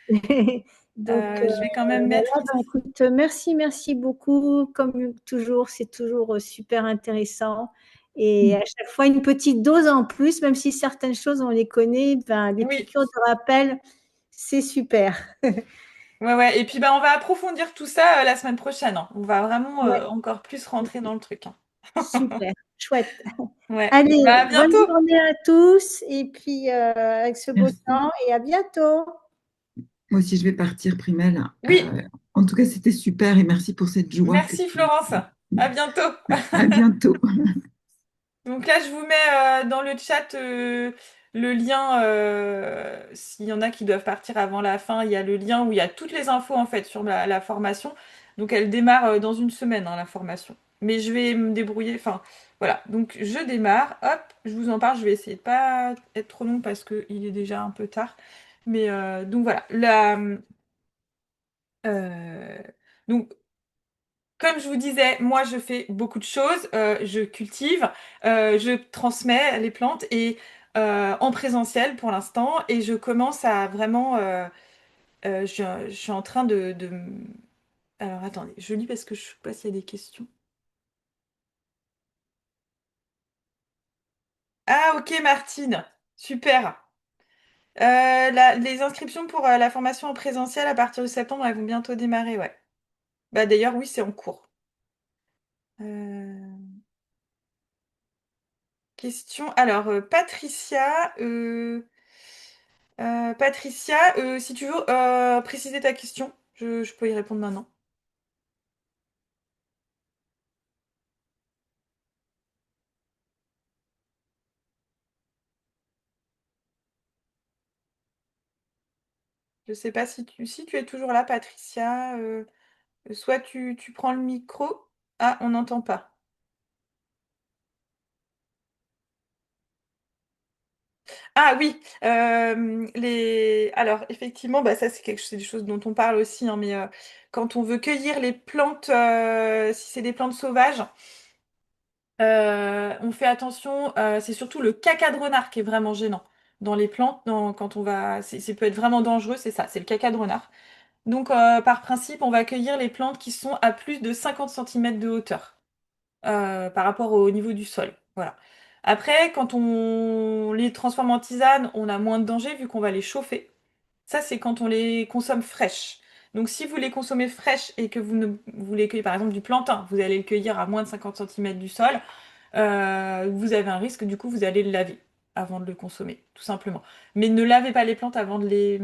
ouais. Donc Je vais quand même voilà, mettre ben, ici. écoute, merci beaucoup. Comme toujours, c'est toujours super intéressant. Et à chaque fois, une petite dose en plus, même si certaines choses, on les connaît, ben, les Oui, piqûres de rappel, c'est super. ouais, ouais. Et puis bah, on va approfondir tout ça la semaine prochaine, hein. On va vraiment Ouais, encore plus rentrer dans le truc, hein. super, chouette. Ouais. Allez, Bah, à bonne bientôt. journée à tous et puis avec ce beau Merci. temps et à bientôt. Moi aussi, je vais partir, Primel. Oui, En tout cas, c'était super et merci pour cette joie que merci tu... Florence. À bientôt. À bientôt. Donc là, je vous mets dans le chat le lien, s'il y en a qui doivent partir avant la fin, il y a le lien où il y a toutes les infos en fait sur la formation. Donc elle démarre dans une semaine, hein, la formation. Mais je vais me débrouiller, enfin voilà. Donc je démarre, hop, je vous en parle, je vais essayer de pas être trop long parce qu'il est déjà un peu tard. Mais donc voilà. Euh, donc comme je vous disais, moi je fais beaucoup de choses, je cultive, je transmets les plantes et en présentiel pour l'instant et je commence à vraiment, je suis en train Alors attendez, je lis parce que je sais pas s'il y a des questions. Ah ok Martine, super. Les inscriptions pour la formation en présentiel à partir de septembre, elles vont bientôt démarrer, ouais. Bah d'ailleurs oui, c'est en cours. Euh, Question. Alors Patricia, si tu veux préciser ta question, je peux y répondre maintenant. Je sais pas si tu es toujours là, Patricia. Soit tu prends le micro. Ah, on n'entend pas. Ah oui, alors effectivement, bah, ça c'est des choses dont on parle aussi, hein, mais quand on veut cueillir les plantes, si c'est des plantes sauvages, on fait attention, c'est surtout le caca de renard qui est vraiment gênant. Dans les plantes, quand on va, peut être vraiment dangereux, c'est ça, c'est le caca de renard. Donc, par principe, on va cueillir les plantes qui sont à plus de 50 centimètres de hauteur par rapport au niveau du sol. Voilà. Après, quand on les transforme en tisane, on a moins de danger vu qu'on va les chauffer. Ça, c'est quand on les consomme fraîches. Donc, si vous les consommez fraîches et que vous les cueillez par exemple du plantain, vous allez le cueillir à moins de 50 centimètres du sol, vous avez un risque, du coup, vous allez le laver avant de le consommer, tout simplement. Mais ne lavez pas les plantes avant de les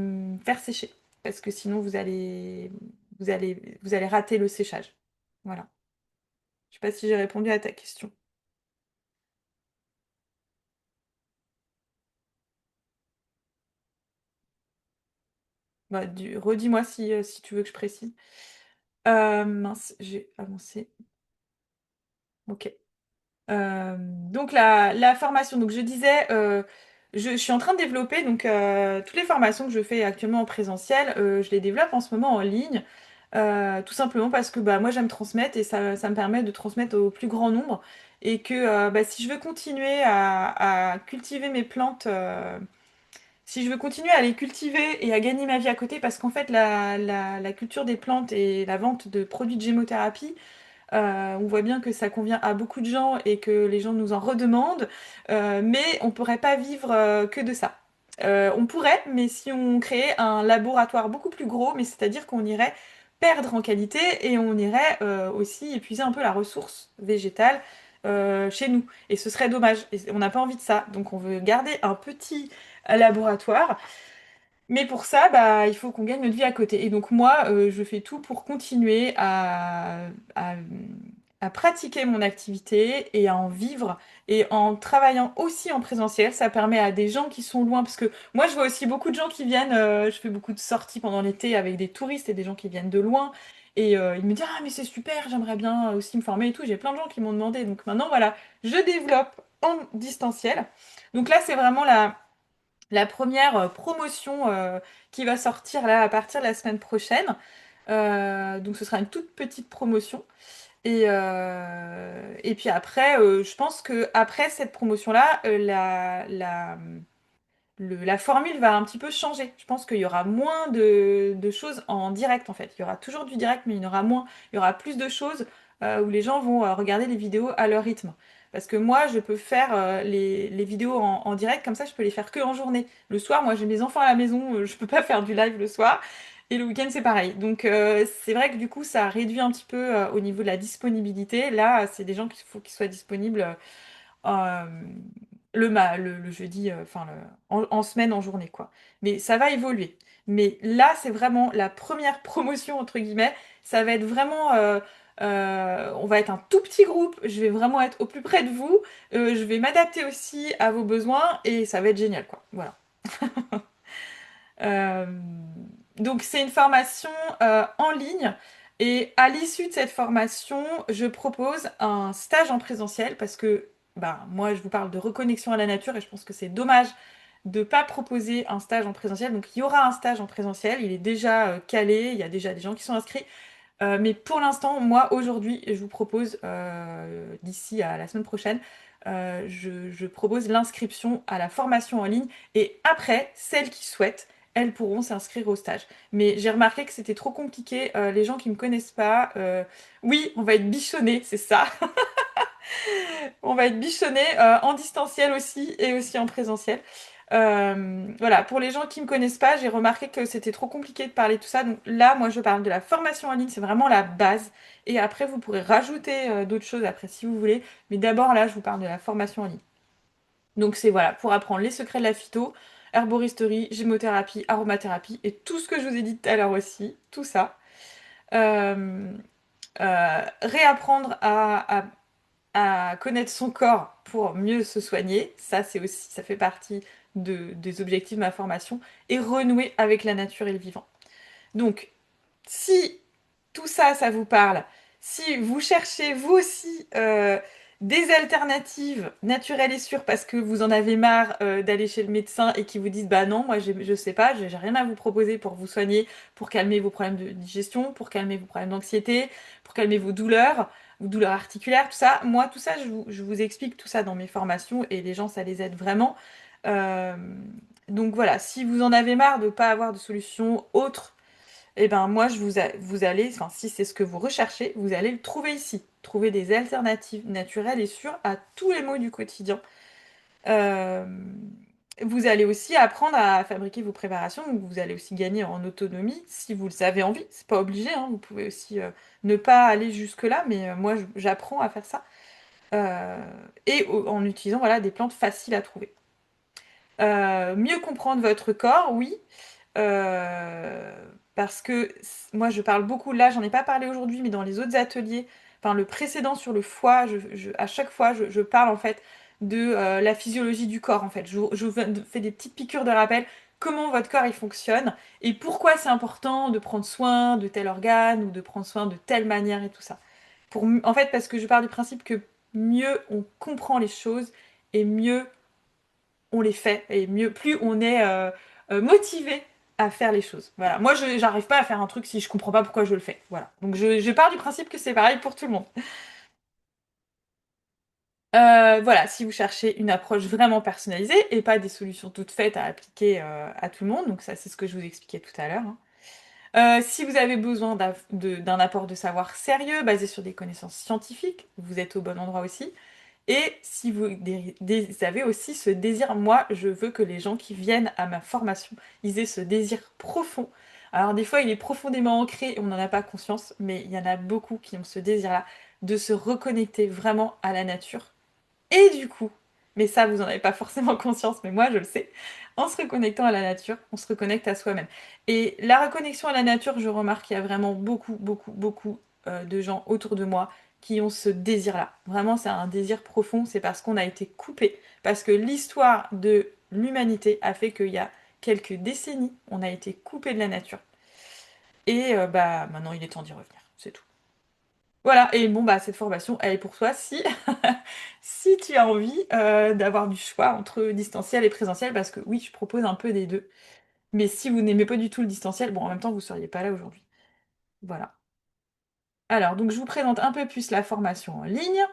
faire sécher, parce que sinon vous allez rater le séchage. Voilà. Je sais pas si j'ai répondu à ta question. Bah, redis-moi si tu veux que je précise. Mince, j'ai avancé. Ok. Donc la formation, donc je disais, je suis en train de développer donc toutes les formations que je fais actuellement en présentiel, je les développe en ce moment en ligne, tout simplement parce que bah, moi j'aime transmettre et ça me permet de transmettre au plus grand nombre et que bah, si je veux continuer à cultiver mes plantes, si je veux continuer à les cultiver et à gagner ma vie à côté, parce qu'en fait la culture des plantes et la vente de produits de gémothérapie, on voit bien que ça convient à beaucoup de gens et que les gens nous en redemandent, mais on pourrait pas vivre que de ça. On pourrait, mais si on créait un laboratoire beaucoup plus gros, mais c'est-à-dire qu'on irait perdre en qualité et on irait aussi épuiser un peu la ressource végétale chez nous. Et ce serait dommage. Et on n'a pas envie de ça. Donc on veut garder un petit laboratoire mais pour ça, bah, il faut qu'on gagne notre vie à côté. Et donc moi, je fais tout pour continuer à pratiquer mon activité et à en vivre. Et en travaillant aussi en présentiel, ça permet à des gens qui sont loin, parce que moi, je vois aussi beaucoup de gens qui viennent, je fais beaucoup de sorties pendant l'été avec des touristes et des gens qui viennent de loin. Et ils me disent, ah mais c'est super, j'aimerais bien aussi me former et tout. J'ai plein de gens qui m'ont demandé. Donc maintenant, voilà, je développe en distanciel. Donc là, c'est vraiment la première promotion qui va sortir là à partir de la semaine prochaine. Donc ce sera une toute petite promotion. Et puis après, je pense que après cette promotion-là, la formule va un petit peu changer. Je pense qu'il y aura moins de choses en direct en fait. Il y aura toujours du direct, mais il y en aura moins. Il y aura plus de choses où les gens vont regarder les vidéos à leur rythme. Parce que moi, je peux faire les vidéos en direct, comme ça, je peux les faire que en journée. Le soir, moi, j'ai mes enfants à la maison, je peux pas faire du live le soir. Et le week-end, c'est pareil. Donc, c'est vrai que du coup, ça réduit un petit peu au niveau de la disponibilité. Là, c'est des gens qu'il faut qu'ils soient disponibles euh, le jeudi, en semaine, en journée, quoi. Mais ça va évoluer. Mais là, c'est vraiment la première promotion, entre guillemets. Ça va être vraiment... on va être un tout petit groupe. Je vais vraiment être au plus près de vous. Je vais m'adapter aussi à vos besoins et ça va être génial, quoi. Voilà. Euh, donc c'est une formation en ligne et à l'issue de cette formation, je propose un stage en présentiel parce que bah, moi je vous parle de reconnexion à la nature et je pense que c'est dommage de ne pas proposer un stage en présentiel. Donc il y aura un stage en présentiel, il est déjà calé, il y a déjà des gens qui sont inscrits. Mais pour l'instant, moi aujourd'hui, je vous propose d'ici à la semaine prochaine, je propose l'inscription à la formation en ligne et après, celles qui souhaitent, elles pourront s'inscrire au stage. Mais j'ai remarqué que c'était trop compliqué. Les gens qui me connaissent pas, oui, on va être bichonnés, c'est ça. On va être bichonnés en distanciel aussi et aussi en présentiel. Voilà, pour les gens qui me connaissent pas, j'ai remarqué que c'était trop compliqué de parler de tout ça. Donc là, moi, je parle de la formation en ligne, c'est vraiment la base. Et après, vous pourrez rajouter d'autres choses après si vous voulez. Mais d'abord, là, je vous parle de la formation en ligne. Donc c'est voilà, pour apprendre les secrets de la phyto, herboristerie, gémothérapie, aromathérapie et tout ce que je vous ai dit tout à l'heure aussi, tout ça. Euh, réapprendre à connaître son corps pour mieux se soigner. Ça, c'est aussi, ça fait partie des objectifs de ma formation. Et renouer avec la nature et le vivant. Donc, si tout ça, ça vous parle, si vous cherchez vous aussi des alternatives naturelles et sûres parce que vous en avez marre d'aller chez le médecin et qui vous disent bah non, moi je sais pas, j'ai rien à vous proposer pour vous soigner, pour calmer vos problèmes de digestion, pour calmer vos problèmes d'anxiété, pour calmer vos douleurs articulaires, tout ça. Moi, tout ça, je vous explique tout ça dans mes formations et les gens, ça les aide vraiment. Euh, donc voilà, si vous en avez marre de ne pas avoir de solution autre eh ben moi, vous allez, enfin si c'est ce que vous recherchez, vous allez le trouver ici. Trouver des alternatives naturelles et sûres à tous les maux du quotidien. Euh, vous allez aussi apprendre à fabriquer vos préparations, donc vous allez aussi gagner en autonomie si vous le avez envie. C'est pas obligé, hein, vous pouvez aussi ne pas aller jusque-là, mais moi j'apprends à faire ça. Euh, en utilisant voilà, des plantes faciles à trouver. Mieux comprendre votre corps, oui. Euh, Parce que moi, je parle beaucoup, là, j'en ai pas parlé aujourd'hui, mais dans les autres ateliers, enfin le précédent sur le foie, à chaque fois, je parle en fait de la physiologie du corre, en fait. Je vous fais des petites piqûres de rappel. comment votre corps il fonctionne et pourquoi c'est important de prendre soin de tel organe ou de prendre soin de telle manière et tout ça. En fait, parce que je pars du principe que mieux on comprend les choses et mieux on les fait et mieux plus on est motivé à faire les choses. Voilà. Moi, je j'arrive pas à faire un truc si je comprends pas pourquoi je le fais. Voilà. Donc je pars du principe que c'est pareil pour tout le monde. Voilà, si vous cherchez une approche vraiment personnalisée et pas des solutions toutes faites à appliquer à tout le monde, donc ça c'est ce que je vous expliquais tout à l'heure, hein. Si vous avez besoin d'un apport de savoir sérieux basé sur des connaissances scientifiques, vous êtes au bon endroit aussi. Et si vous avez aussi ce désir, moi je veux que les gens qui viennent à ma formation, ils aient ce désir profond. Alors des fois il est profondément ancré et on n'en a pas conscience, mais il y en a beaucoup qui ont ce désir-là de se reconnecter vraiment à la nature. Et du coup, mais ça vous en avez pas forcément conscience, mais moi je le sais, en se reconnectant à la nature, on se reconnecte à soi-même. Et la reconnexion à la nature, je remarque qu'il y a vraiment beaucoup, beaucoup, beaucoup de gens autour de moi qui ont ce désir-là. Vraiment, c'est un désir profond, c'est parce qu'on a été coupé, parce que l'histoire de l'humanité a fait qu'il y a quelques décennies, on a été coupé de la nature. Et bah maintenant il est temps d'y revenir, c'est tout. Voilà, et bon, bah, cette formation, elle est pour toi si, si tu as envie d'avoir du choix entre distanciel et présentiel, parce que oui, je propose un peu des deux. Mais si vous n'aimez pas du tout le distanciel, bon, en même temps, vous ne seriez pas là aujourd'hui. Voilà. Alors, donc, je vous présente un peu plus la formation en ligne.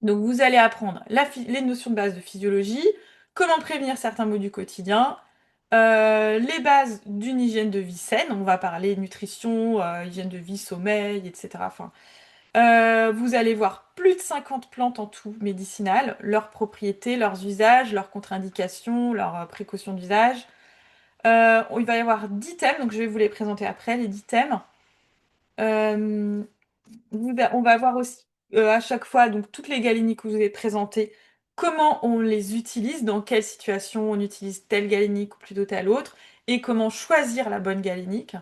Donc, vous allez apprendre les notions de base de physiologie, comment prévenir certains maux du quotidien, les bases d'une hygiène de vie saine. On va parler nutrition, hygiène de vie, sommeil, etc. Enfin, vous allez voir plus de 50 plantes en tout médicinales, leurs propriétés, leurs usages, leurs contre-indications, leurs précautions d'usage. Il va y avoir 10 thèmes, donc je vais vous les présenter après, les 10 thèmes. Euh, on va voir aussi à chaque fois donc, toutes les galéniques que je vous ai présentées, comment on les utilise, dans quelle situation on utilise telle galénique ou plutôt telle autre, et comment choisir la bonne galénique.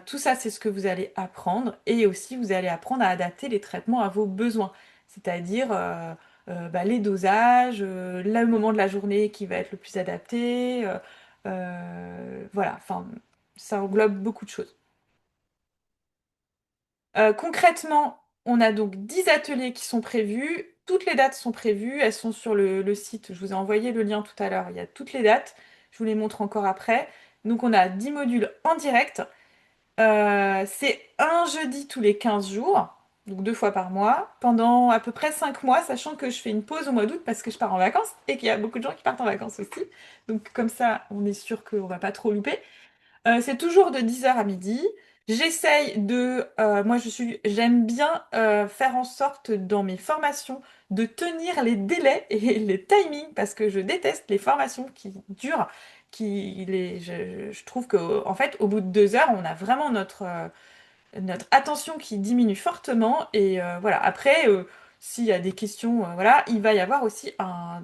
Tout ça, c'est ce que vous allez apprendre. Et aussi, vous allez apprendre à adapter les traitements à vos besoins. C'est-à-dire bah, les dosages, le moment de la journée qui va être le plus adapté. Voilà, enfin, ça englobe beaucoup de choses. Concrètement, on a donc 10 ateliers qui sont prévus. Toutes les dates sont prévues. Elles sont sur le site. Je vous ai envoyé le lien tout à l'heure. Il y a toutes les dates. Je vous les montre encore après. Donc, on a 10 modules en direct. C'est un jeudi tous les 15 jours, donc 2 fois par mois, pendant à peu près 5 mois, sachant que je fais une pause au mois d'août parce que je pars en vacances et qu'il y a beaucoup de gens qui partent en vacances aussi. Donc comme ça, on est sûr qu'on va pas trop louper. C'est toujours de 10 h à midi. J'essaye moi j'aime bien faire en sorte dans mes formations de tenir les délais et les timings parce que je déteste les formations qui durent, je trouve que en fait au bout de 2 heures on a vraiment notre attention qui diminue fortement et voilà. Après, s'il y a des questions, voilà, il va y avoir aussi un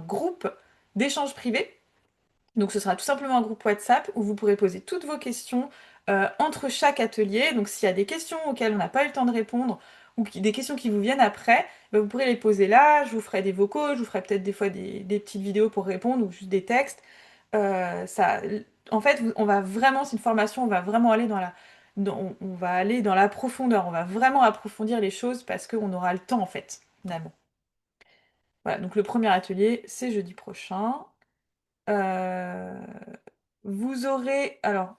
groupe d'échange privé donc ce sera tout simplement un groupe WhatsApp où vous pourrez poser toutes vos questions entre chaque atelier. Donc s'il y a des questions auxquelles on n'a pas eu le temps de répondre ou des questions qui vous viennent après, ben, vous pourrez les poser là. Je vous ferai des vocaux, je vous ferai peut-être des fois des petites vidéos pour répondre ou juste des textes. Ça, en fait, on va vraiment, c'est une formation, on va vraiment aller on va aller dans la profondeur. On va vraiment approfondir les choses parce qu'on aura le temps en fait, finalement. Voilà, donc le premier atelier, c'est jeudi prochain. Euh, Vous aurez, alors,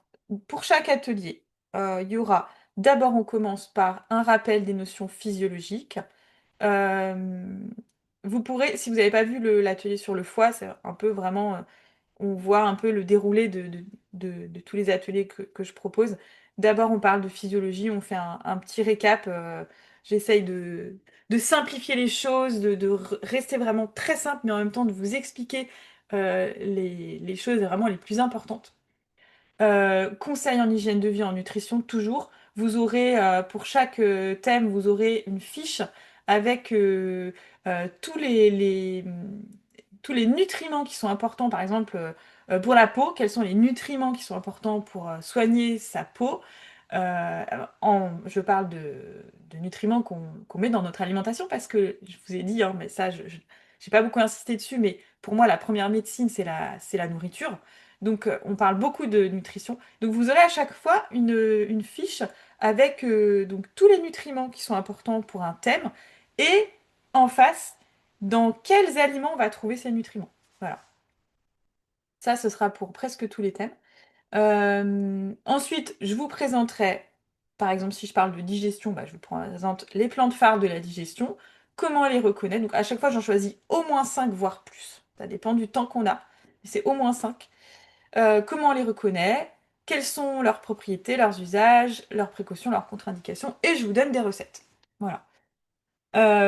pour chaque atelier, il y aura, d'abord on commence par un rappel des notions physiologiques. Euh, vous pourrez, si vous n'avez pas vu l'atelier sur le foie, c'est un peu vraiment, on voit un peu le déroulé de tous les ateliers que je propose. D'abord on parle de physiologie, on fait un petit récap. J'essaye de simplifier les choses, rester vraiment très simple, mais en même temps de vous expliquer les choses vraiment les plus importantes. Conseils en hygiène de vie, en nutrition, toujours. Vous aurez, pour chaque thème, vous aurez une fiche avec tous les nutriments qui sont importants, par exemple, pour la peau, quels sont les nutriments qui sont importants pour soigner sa peau. Je parle de nutriments qu'on met dans notre alimentation parce que je vous ai dit, hein, mais ça, j'ai pas beaucoup insisté dessus, mais pour moi, la première médecine, c'est la nourriture. Donc, on parle beaucoup de nutrition. Donc, vous aurez à chaque fois une fiche avec donc, tous les nutriments qui sont importants pour un thème et en face, dans quels aliments on va trouver ces nutriments. Voilà. Ça, ce sera pour presque tous les thèmes. Ensuite, je vous présenterai, par exemple, si je parle de digestion, bah, je vous présente les plantes phares de la digestion, comment les reconnaître. Donc, à chaque fois, j'en choisis au moins 5, voire plus. Ça dépend du temps qu'on a, mais c'est au moins 5. Comment on les reconnaît, quelles sont leurs propriétés, leurs usages, leurs précautions, leurs contre-indications, et je vous donne des recettes. Voilà.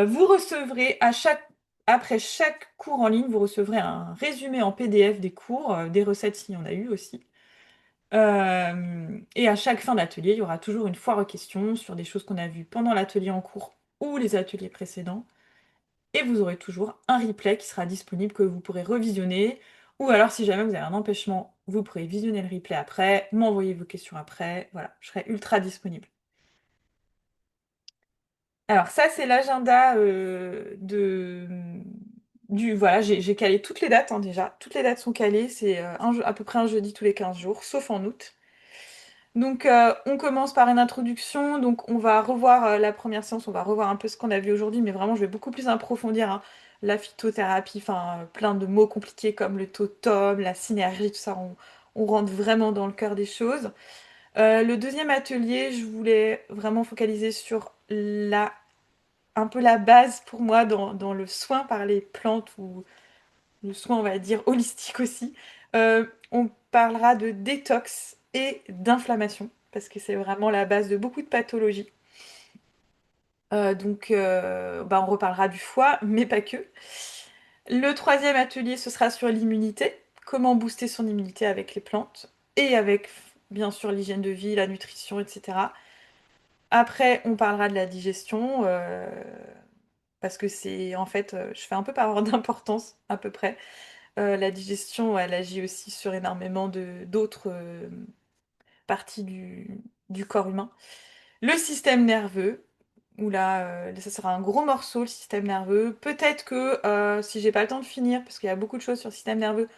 Vous recevrez après chaque cours en ligne, vous recevrez un résumé en PDF des cours, des recettes s'il y en a eu aussi. Et à chaque fin d'atelier, il y aura toujours une foire aux questions sur des choses qu'on a vues pendant l'atelier en cours ou les ateliers précédents. Et vous aurez toujours un replay qui sera disponible que vous pourrez revisionner. Ou alors, si jamais vous avez un empêchement, vous pourrez visionner le replay après, m'envoyer vos questions après. Voilà, je serai ultra disponible. Alors ça, c'est l'agenda Voilà, j'ai calé toutes les dates hein, déjà. Toutes les dates sont calées. C'est à peu près un jeudi tous les 15 jours, sauf en août. Donc on commence par une introduction. Donc on va revoir la première séance, on va revoir un peu ce qu'on a vu aujourd'hui, mais vraiment je vais beaucoup plus approfondir hein, la phytothérapie, enfin plein de mots compliqués comme le totem, la synergie, tout ça. On rentre vraiment dans le cœur des choses. Le deuxième atelier, je voulais vraiment focaliser sur un peu la base pour moi dans le soin par les plantes ou le soin, on va dire, holistique aussi. On parlera de détox et d'inflammation parce que c'est vraiment la base de beaucoup de pathologies. Bah, on reparlera du foie, mais pas que. Le troisième atelier, ce sera sur l'immunité. Comment booster son immunité avec les plantes et avec, bien sûr, l'hygiène de vie, la nutrition, etc. Après, on parlera de la digestion, parce que c'est en fait, je fais un peu par ordre d'importance, à peu près. La digestion, elle agit aussi sur énormément d'autres parties du corps humain. Le système nerveux, où là, ça sera un gros morceau, le système nerveux. Peut-être que si j'ai pas le temps de finir, parce qu'il y a beaucoup de choses sur le système nerveux,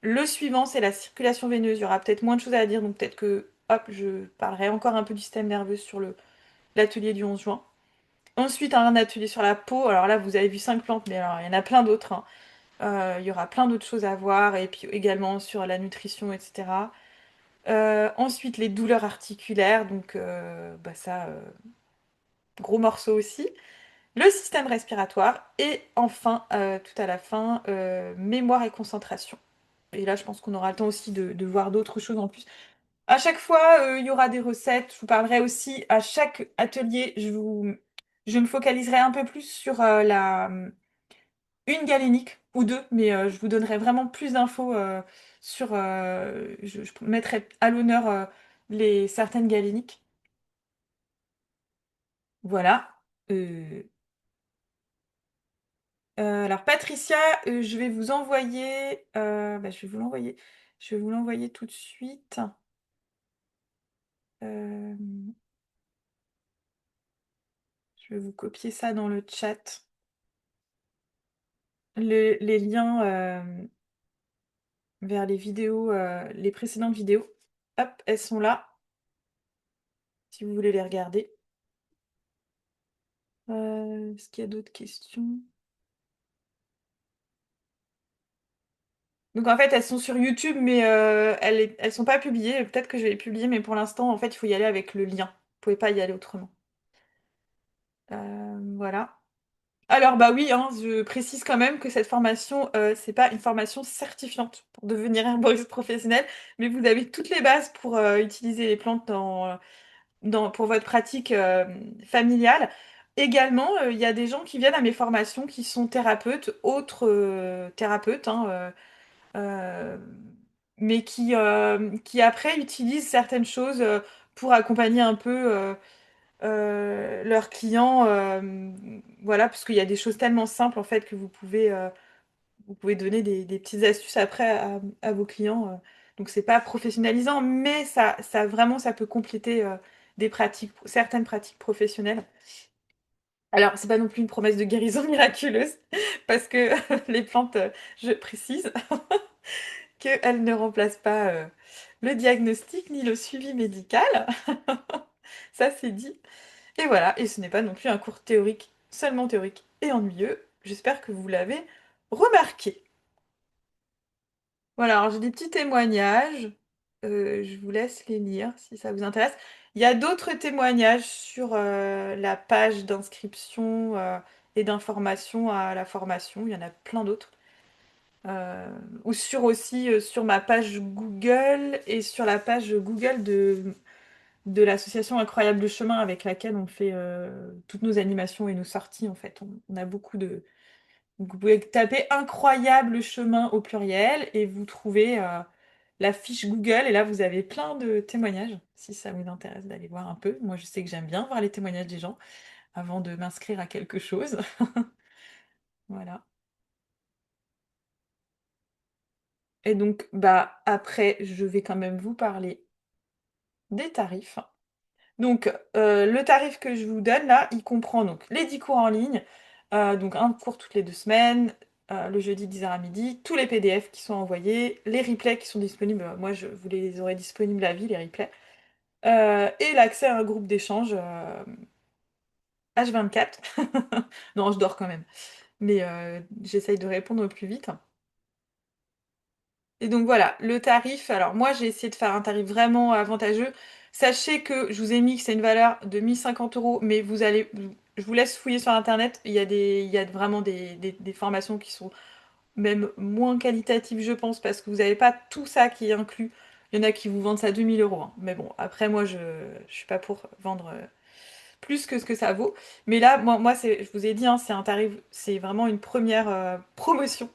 le suivant, c'est la circulation veineuse. Il y aura peut-être moins de choses à dire, donc peut-être que, hop, je parlerai encore un peu du système nerveux sur l'atelier du 11 juin. Ensuite, un atelier sur la peau. Alors là, vous avez vu 5 plantes, mais alors, il y en a plein d'autres, hein. Il y aura plein d'autres choses à voir, et puis également sur la nutrition, etc. Ensuite, les douleurs articulaires, donc bah ça, gros morceau aussi. Le système respiratoire, et enfin, tout à la fin, mémoire et concentration. Et là, je pense qu'on aura le temps aussi de voir d'autres choses en plus. À chaque fois, il y aura des recettes. Je vous parlerai aussi à chaque atelier. Je me focaliserai un peu plus sur une galénique ou deux, mais je vous donnerai vraiment plus d'infos sur. Je mettrai à l'honneur certaines galéniques. Voilà. Euh, alors Patricia, je vais vous envoyer. Bah, je vais vous l'envoyer. Je vais vous l'envoyer tout de suite. Euh, je vais vous copier ça dans le chat. Les liens vers les vidéos, les précédentes vidéos. Hop, elles sont là, si vous voulez les regarder. Est-ce qu'il y a d'autres questions? Donc en fait, elles sont sur YouTube, mais elles sont pas publiées. Peut-être que je vais les publier, mais pour l'instant, en fait, il faut y aller avec le lien. Vous pouvez pas y aller autrement. Voilà. Alors bah oui, hein, je précise quand même que cette formation, c'est pas une formation certifiante pour devenir herboriste professionnel, mais vous avez toutes les bases pour utiliser les plantes pour votre pratique familiale. Également, il y a des gens qui viennent à mes formations qui sont thérapeutes, autres thérapeutes, hein, euh, mais qui après utilisent certaines choses pour accompagner un peu leurs clients. Voilà, parce qu'il y a des choses tellement simples en fait que vous pouvez donner des petites astuces après à vos clients. Donc c'est pas professionnalisant, mais ça vraiment ça peut compléter des pratiques, certaines pratiques professionnelles. Alors, c'est pas non plus une promesse de guérison miraculeuse, parce que les plantes, je précise qu'elles ne remplacent pas le diagnostic ni le suivi médical. Ça, c'est dit. Et voilà, et ce n'est pas non plus un cours théorique, seulement théorique et ennuyeux. J'espère que vous l'avez remarqué. Voilà, alors j'ai des petits témoignages. Je vous laisse les lire si ça vous intéresse. Il y a d'autres témoignages sur la page d'inscription et d'information à la formation. Il y en a plein d'autres. Euh, ou sur aussi sur ma page Google et sur la page Google de l'association Incroyable Chemin avec laquelle on fait toutes nos animations et nos sorties en fait. On a beaucoup de... Donc vous pouvez taper Incroyable Chemin au pluriel et vous trouvez la fiche Google et là vous avez plein de témoignages si ça vous intéresse d'aller voir un peu. Moi je sais que j'aime bien voir les témoignages des gens avant de m'inscrire à quelque chose. Voilà. Et donc bah après je vais quand même vous parler des tarifs. Donc, le tarif que je vous donne là, il comprend donc les 10 cours en ligne, donc un cours toutes les 2 semaines, le jeudi 10h à midi, tous les PDF qui sont envoyés, les replays qui sont disponibles, moi je vous les aurai disponibles à vie, les replays, et l'accès à un groupe d'échange H24. Non, je dors quand même, mais j'essaye de répondre au plus vite. Et donc voilà, le tarif, alors moi j'ai essayé de faire un tarif vraiment avantageux. Sachez que je vous ai mis que c'est une valeur de 1 050 €, mais je vous laisse fouiller sur internet. Il y a vraiment des formations qui sont même moins qualitatives, je pense, parce que vous n'avez pas tout ça qui est inclus. Il y en a qui vous vendent ça 2 000 €, hein. Mais bon, après moi je suis pas pour vendre plus que ce que ça vaut. Mais là, moi je vous ai dit, hein, c'est un tarif, c'est vraiment une première promotion.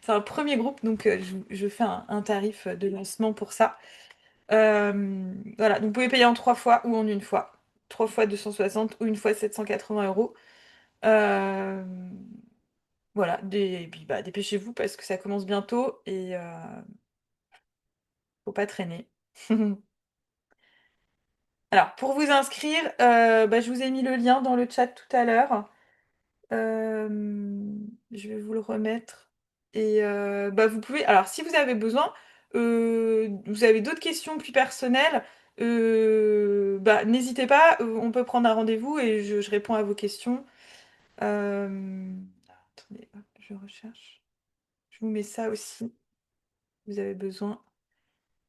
C'est un premier groupe, donc je fais un tarif de lancement pour ça. Voilà, donc vous pouvez payer en 3 fois ou en une fois. 3 fois 260 ou une fois 780 €. Euh, voilà, et puis bah, dépêchez-vous parce que ça commence bientôt et faut pas traîner. Alors, pour vous inscrire, bah, je vous ai mis le lien dans le chat tout à l'heure. Euh, je vais vous le remettre. Et bah, vous pouvez. Alors, si vous avez besoin, vous avez d'autres questions plus personnelles, bah, n'hésitez pas. On peut prendre un rendez-vous et je réponds à vos questions. Attendez, hop, je recherche. Je vous mets ça aussi. Vous avez besoin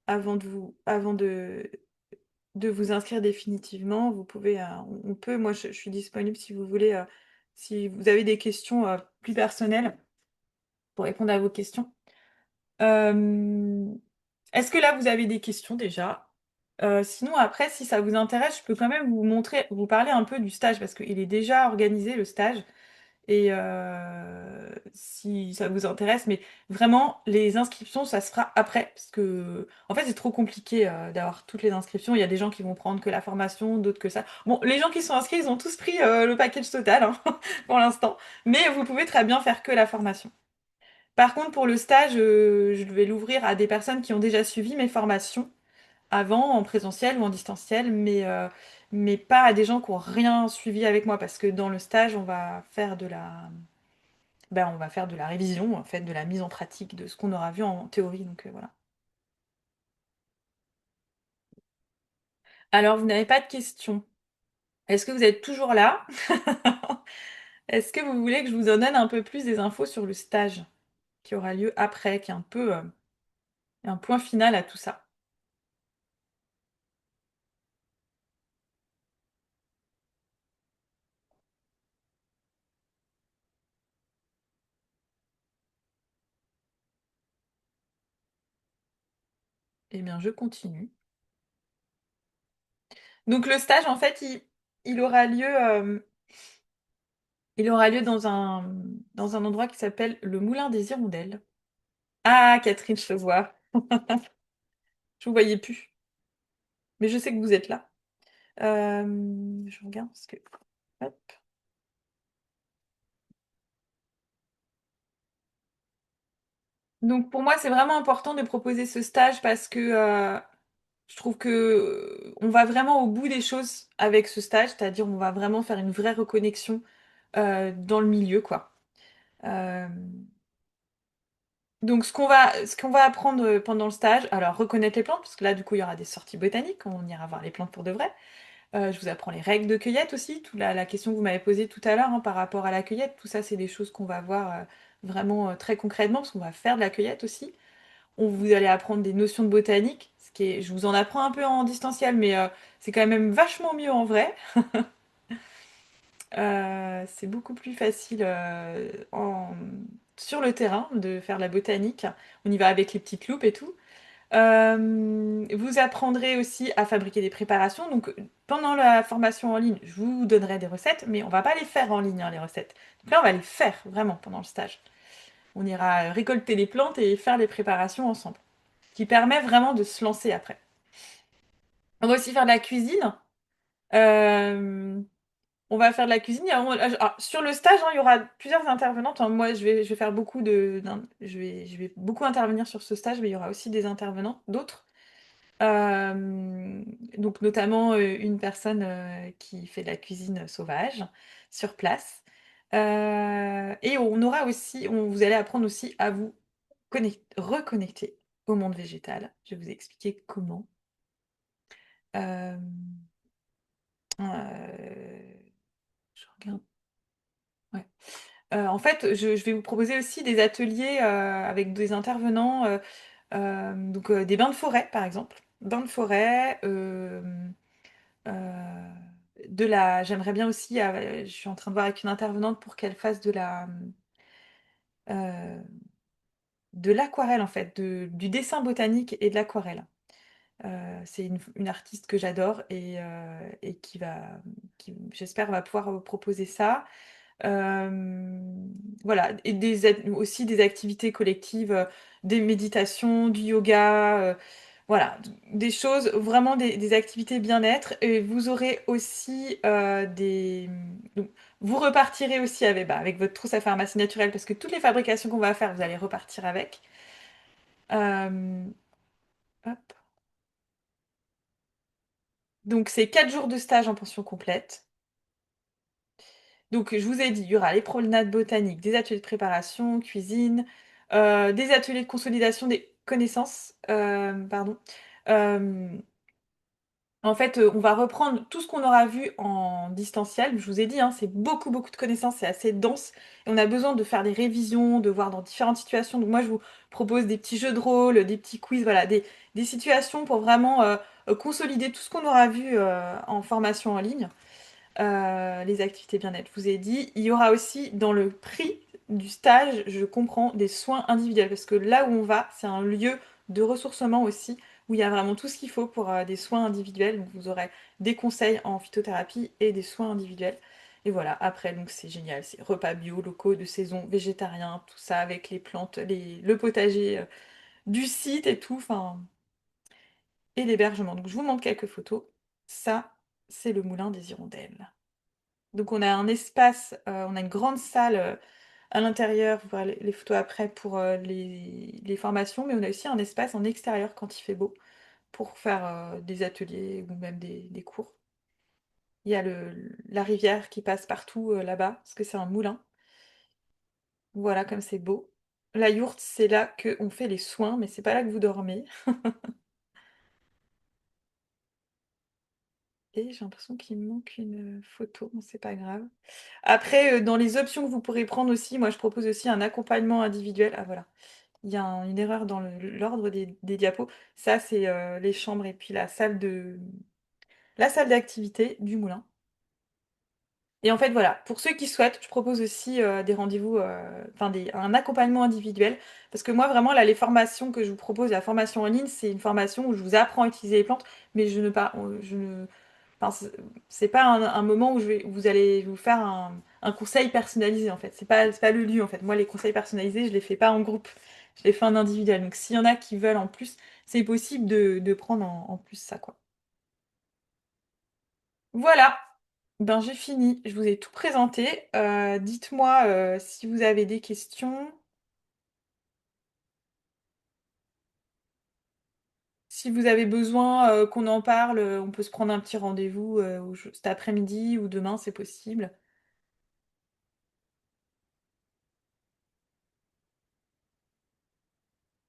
avant de vous inscrire définitivement. Vous pouvez, on peut. Moi, je suis disponible si vous voulez. Si vous avez des questions plus personnelles pour répondre à vos questions. Euh, Est-ce que là, vous avez des questions déjà? Sinon, après, si ça vous intéresse, je peux quand même vous montrer, vous parler un peu du stage, parce qu'il est déjà organisé, le stage. Et si ça vous intéresse, mais vraiment, les inscriptions, ça se fera après, parce que, en fait, c'est trop compliqué d'avoir toutes les inscriptions. Il y a des gens qui vont prendre que la formation, d'autres que ça. Bon, les gens qui sont inscrits, ils ont tous pris le package total, hein, pour l'instant. Mais vous pouvez très bien faire que la formation. Par contre, pour le stage, je vais l'ouvrir à des personnes qui ont déjà suivi mes formations avant, en présentiel ou en distanciel, mais pas à des gens qui n'ont rien suivi avec moi, parce que dans le stage, on va faire de la révision, en fait, de la mise en pratique de ce qu'on aura vu en théorie. Donc voilà. Alors, vous n'avez pas de questions. Est-ce que vous êtes toujours là? Est-ce que vous voulez que je vous en donne un peu plus des infos sur le stage qui aura lieu après, qui est un peu un point final à tout ça? Eh bien, je continue. Donc le stage, en fait, il aura lieu, dans un endroit qui s'appelle le Moulin des Hirondelles. Ah, Catherine, je te vois. Je vous voyais plus, mais je sais que vous êtes là. Je regarde parce que... Hop. Donc pour moi, c'est vraiment important de proposer ce stage parce que Je trouve que on va vraiment au bout des choses avec ce stage, c'est-à-dire on va vraiment faire une vraie reconnexion dans le milieu, quoi. Euh, donc ce qu'on va apprendre pendant le stage, alors reconnaître les plantes, parce que là du coup il y aura des sorties botaniques, on ira voir les plantes pour de vrai. Je vous apprends les règles de cueillette aussi, toute la question que vous m'avez posée tout à l'heure hein, par rapport à la cueillette, tout ça c'est des choses qu'on va voir vraiment très concrètement, parce qu'on va faire de la cueillette aussi. Vous allez apprendre des notions de botanique, je vous en apprends un peu en distanciel, mais c'est quand même vachement mieux en vrai. C'est beaucoup plus facile sur le terrain de faire de la botanique. On y va avec les petites loupes et tout. Vous apprendrez aussi à fabriquer des préparations. Donc, pendant la formation en ligne, je vous donnerai des recettes, mais on va pas les faire en ligne, hein, les recettes. Donc là, on va les faire vraiment pendant le stage. On ira récolter les plantes et faire les préparations ensemble, ce qui permet vraiment de se lancer après. On va aussi faire de la cuisine. Euh, on va faire de la cuisine. Sur le stage, hein, il y aura plusieurs intervenantes. Hein. Moi, je vais faire je vais beaucoup intervenir sur ce stage, mais il y aura aussi des intervenants, d'autres. Donc notamment une personne qui fait de la cuisine sauvage sur place. Et vous allez apprendre aussi à vous reconnecter au monde végétal. Je vais vous expliquer comment. Euh, je regarde. Ouais. En fait, je vais vous proposer aussi des ateliers avec des intervenants, donc des bains de forêt, par exemple. Bains de forêt, euh, j'aimerais bien aussi, je suis en train de voir avec une intervenante pour qu'elle fasse euh, de l'aquarelle, en fait, du dessin botanique et de l'aquarelle. C'est une artiste que j'adore et qui, j'espère, va pouvoir proposer ça. Voilà, et aussi des activités collectives, des méditations, du yoga, voilà, des choses, vraiment des activités bien-être. Et vous aurez aussi donc, vous repartirez aussi avec votre trousse à pharmacie naturelle, parce que toutes les fabrications qu'on va faire, vous allez repartir avec. Euh, hop. Donc c'est 4 jours de stage en pension complète. Donc, je vous ai dit, il y aura les promenades botaniques, des ateliers de préparation, cuisine, des ateliers de consolidation des connaissances, pardon. Euh, En fait, on va reprendre tout ce qu'on aura vu en distanciel. Je vous ai dit, hein, c'est beaucoup, beaucoup de connaissances, c'est assez dense. Et on a besoin de faire des révisions, de voir dans différentes situations. Donc moi, je vous propose des petits jeux de rôle, des petits quiz, voilà, des situations pour vraiment consolider tout ce qu'on aura vu en formation en ligne. Les activités bien-être, je vous ai dit. Il y aura aussi dans le prix du stage, je comprends, des soins individuels. Parce que là où on va, c'est un lieu de ressourcement aussi, où il y a vraiment tout ce qu'il faut pour des soins individuels. Donc vous aurez des conseils en phytothérapie et des soins individuels. Et voilà, après, donc c'est génial, c'est repas bio, locaux, de saison, végétariens, tout ça avec les plantes, le potager du site et tout, enfin, et l'hébergement. Donc je vous montre quelques photos. Ça, c'est le moulin des Hirondelles. Donc on a un espace, on a une grande salle à l'intérieur, vous verrez les photos après pour les formations, mais on a aussi un espace en extérieur quand il fait beau pour faire des ateliers ou même des cours. Il y a la rivière qui passe partout là-bas, parce que c'est un moulin. Voilà comme c'est beau. La yourte, c'est là qu'on fait les soins, mais c'est pas là que vous dormez. Et j'ai l'impression qu'il me manque une photo, mais c'est pas grave. Après, dans les options que vous pourrez prendre aussi, moi je propose aussi un accompagnement individuel. Ah voilà, il y a une erreur dans l'ordre des diapos. Ça, c'est les chambres et puis la salle d'activité du moulin. Et en fait, voilà, pour ceux qui souhaitent, je propose aussi des rendez-vous, enfin un accompagnement individuel. Parce que moi, vraiment, là, les formations que je vous propose, la formation en ligne, c'est une formation où je vous apprends à utiliser les plantes, mais je ne, enfin, c'est pas un moment où vous allez vous faire un conseil personnalisé, en fait. C'est pas le lieu, en fait. Moi, les conseils personnalisés, je les fais pas en groupe, je les fais en individuel. Donc, s'il y en a qui veulent en plus, c'est possible de prendre en plus ça, quoi. Voilà, ben j'ai fini, je vous ai tout présenté. Dites-moi si vous avez des questions. si vous avez besoin qu'on en parle, on peut se prendre un petit rendez-vous cet après-midi ou demain, c'est possible.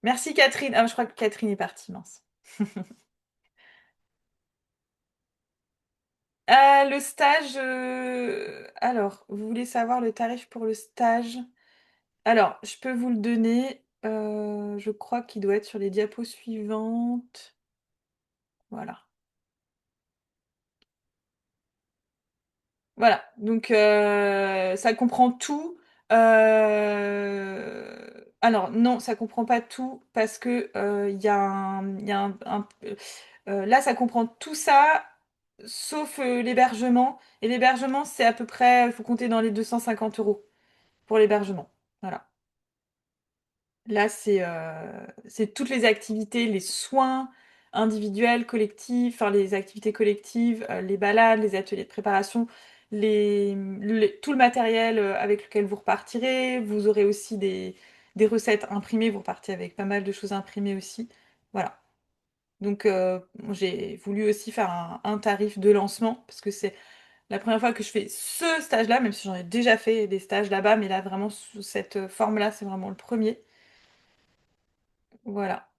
Merci Catherine. Ah, je crois que Catherine est partie, mince. Le stage, alors, vous voulez savoir le tarif pour le stage? Alors, je peux vous le donner. Je crois qu'il doit être sur les diapos suivantes. Voilà. Voilà, donc ça comprend tout. Alors non, ça comprend pas tout parce que il y a là, ça comprend tout ça, sauf l'hébergement. Et l'hébergement, c'est à peu près, il faut compter dans les 250 € pour l'hébergement. Voilà. Là, c'est toutes les activités, les soins individuels, collectifs, enfin les activités collectives, les balades, les ateliers de préparation, tout le matériel avec lequel vous repartirez. Vous aurez aussi des recettes imprimées, vous repartez avec pas mal de choses imprimées aussi. Voilà. Donc j'ai voulu aussi faire un tarif de lancement, parce que c'est la première fois que je fais ce stage-là, même si j'en ai déjà fait des stages là-bas, mais là vraiment sous cette forme-là, c'est vraiment le premier. Voilà.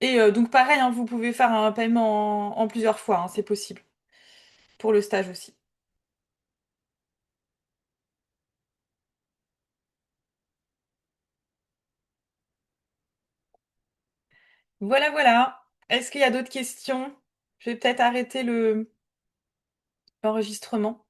Et donc pareil, hein, vous pouvez faire un paiement en plusieurs fois, hein, c'est possible. Pour le stage aussi. Voilà, voilà. Est-ce qu'il y a d'autres questions? Je vais peut-être arrêter l'enregistrement.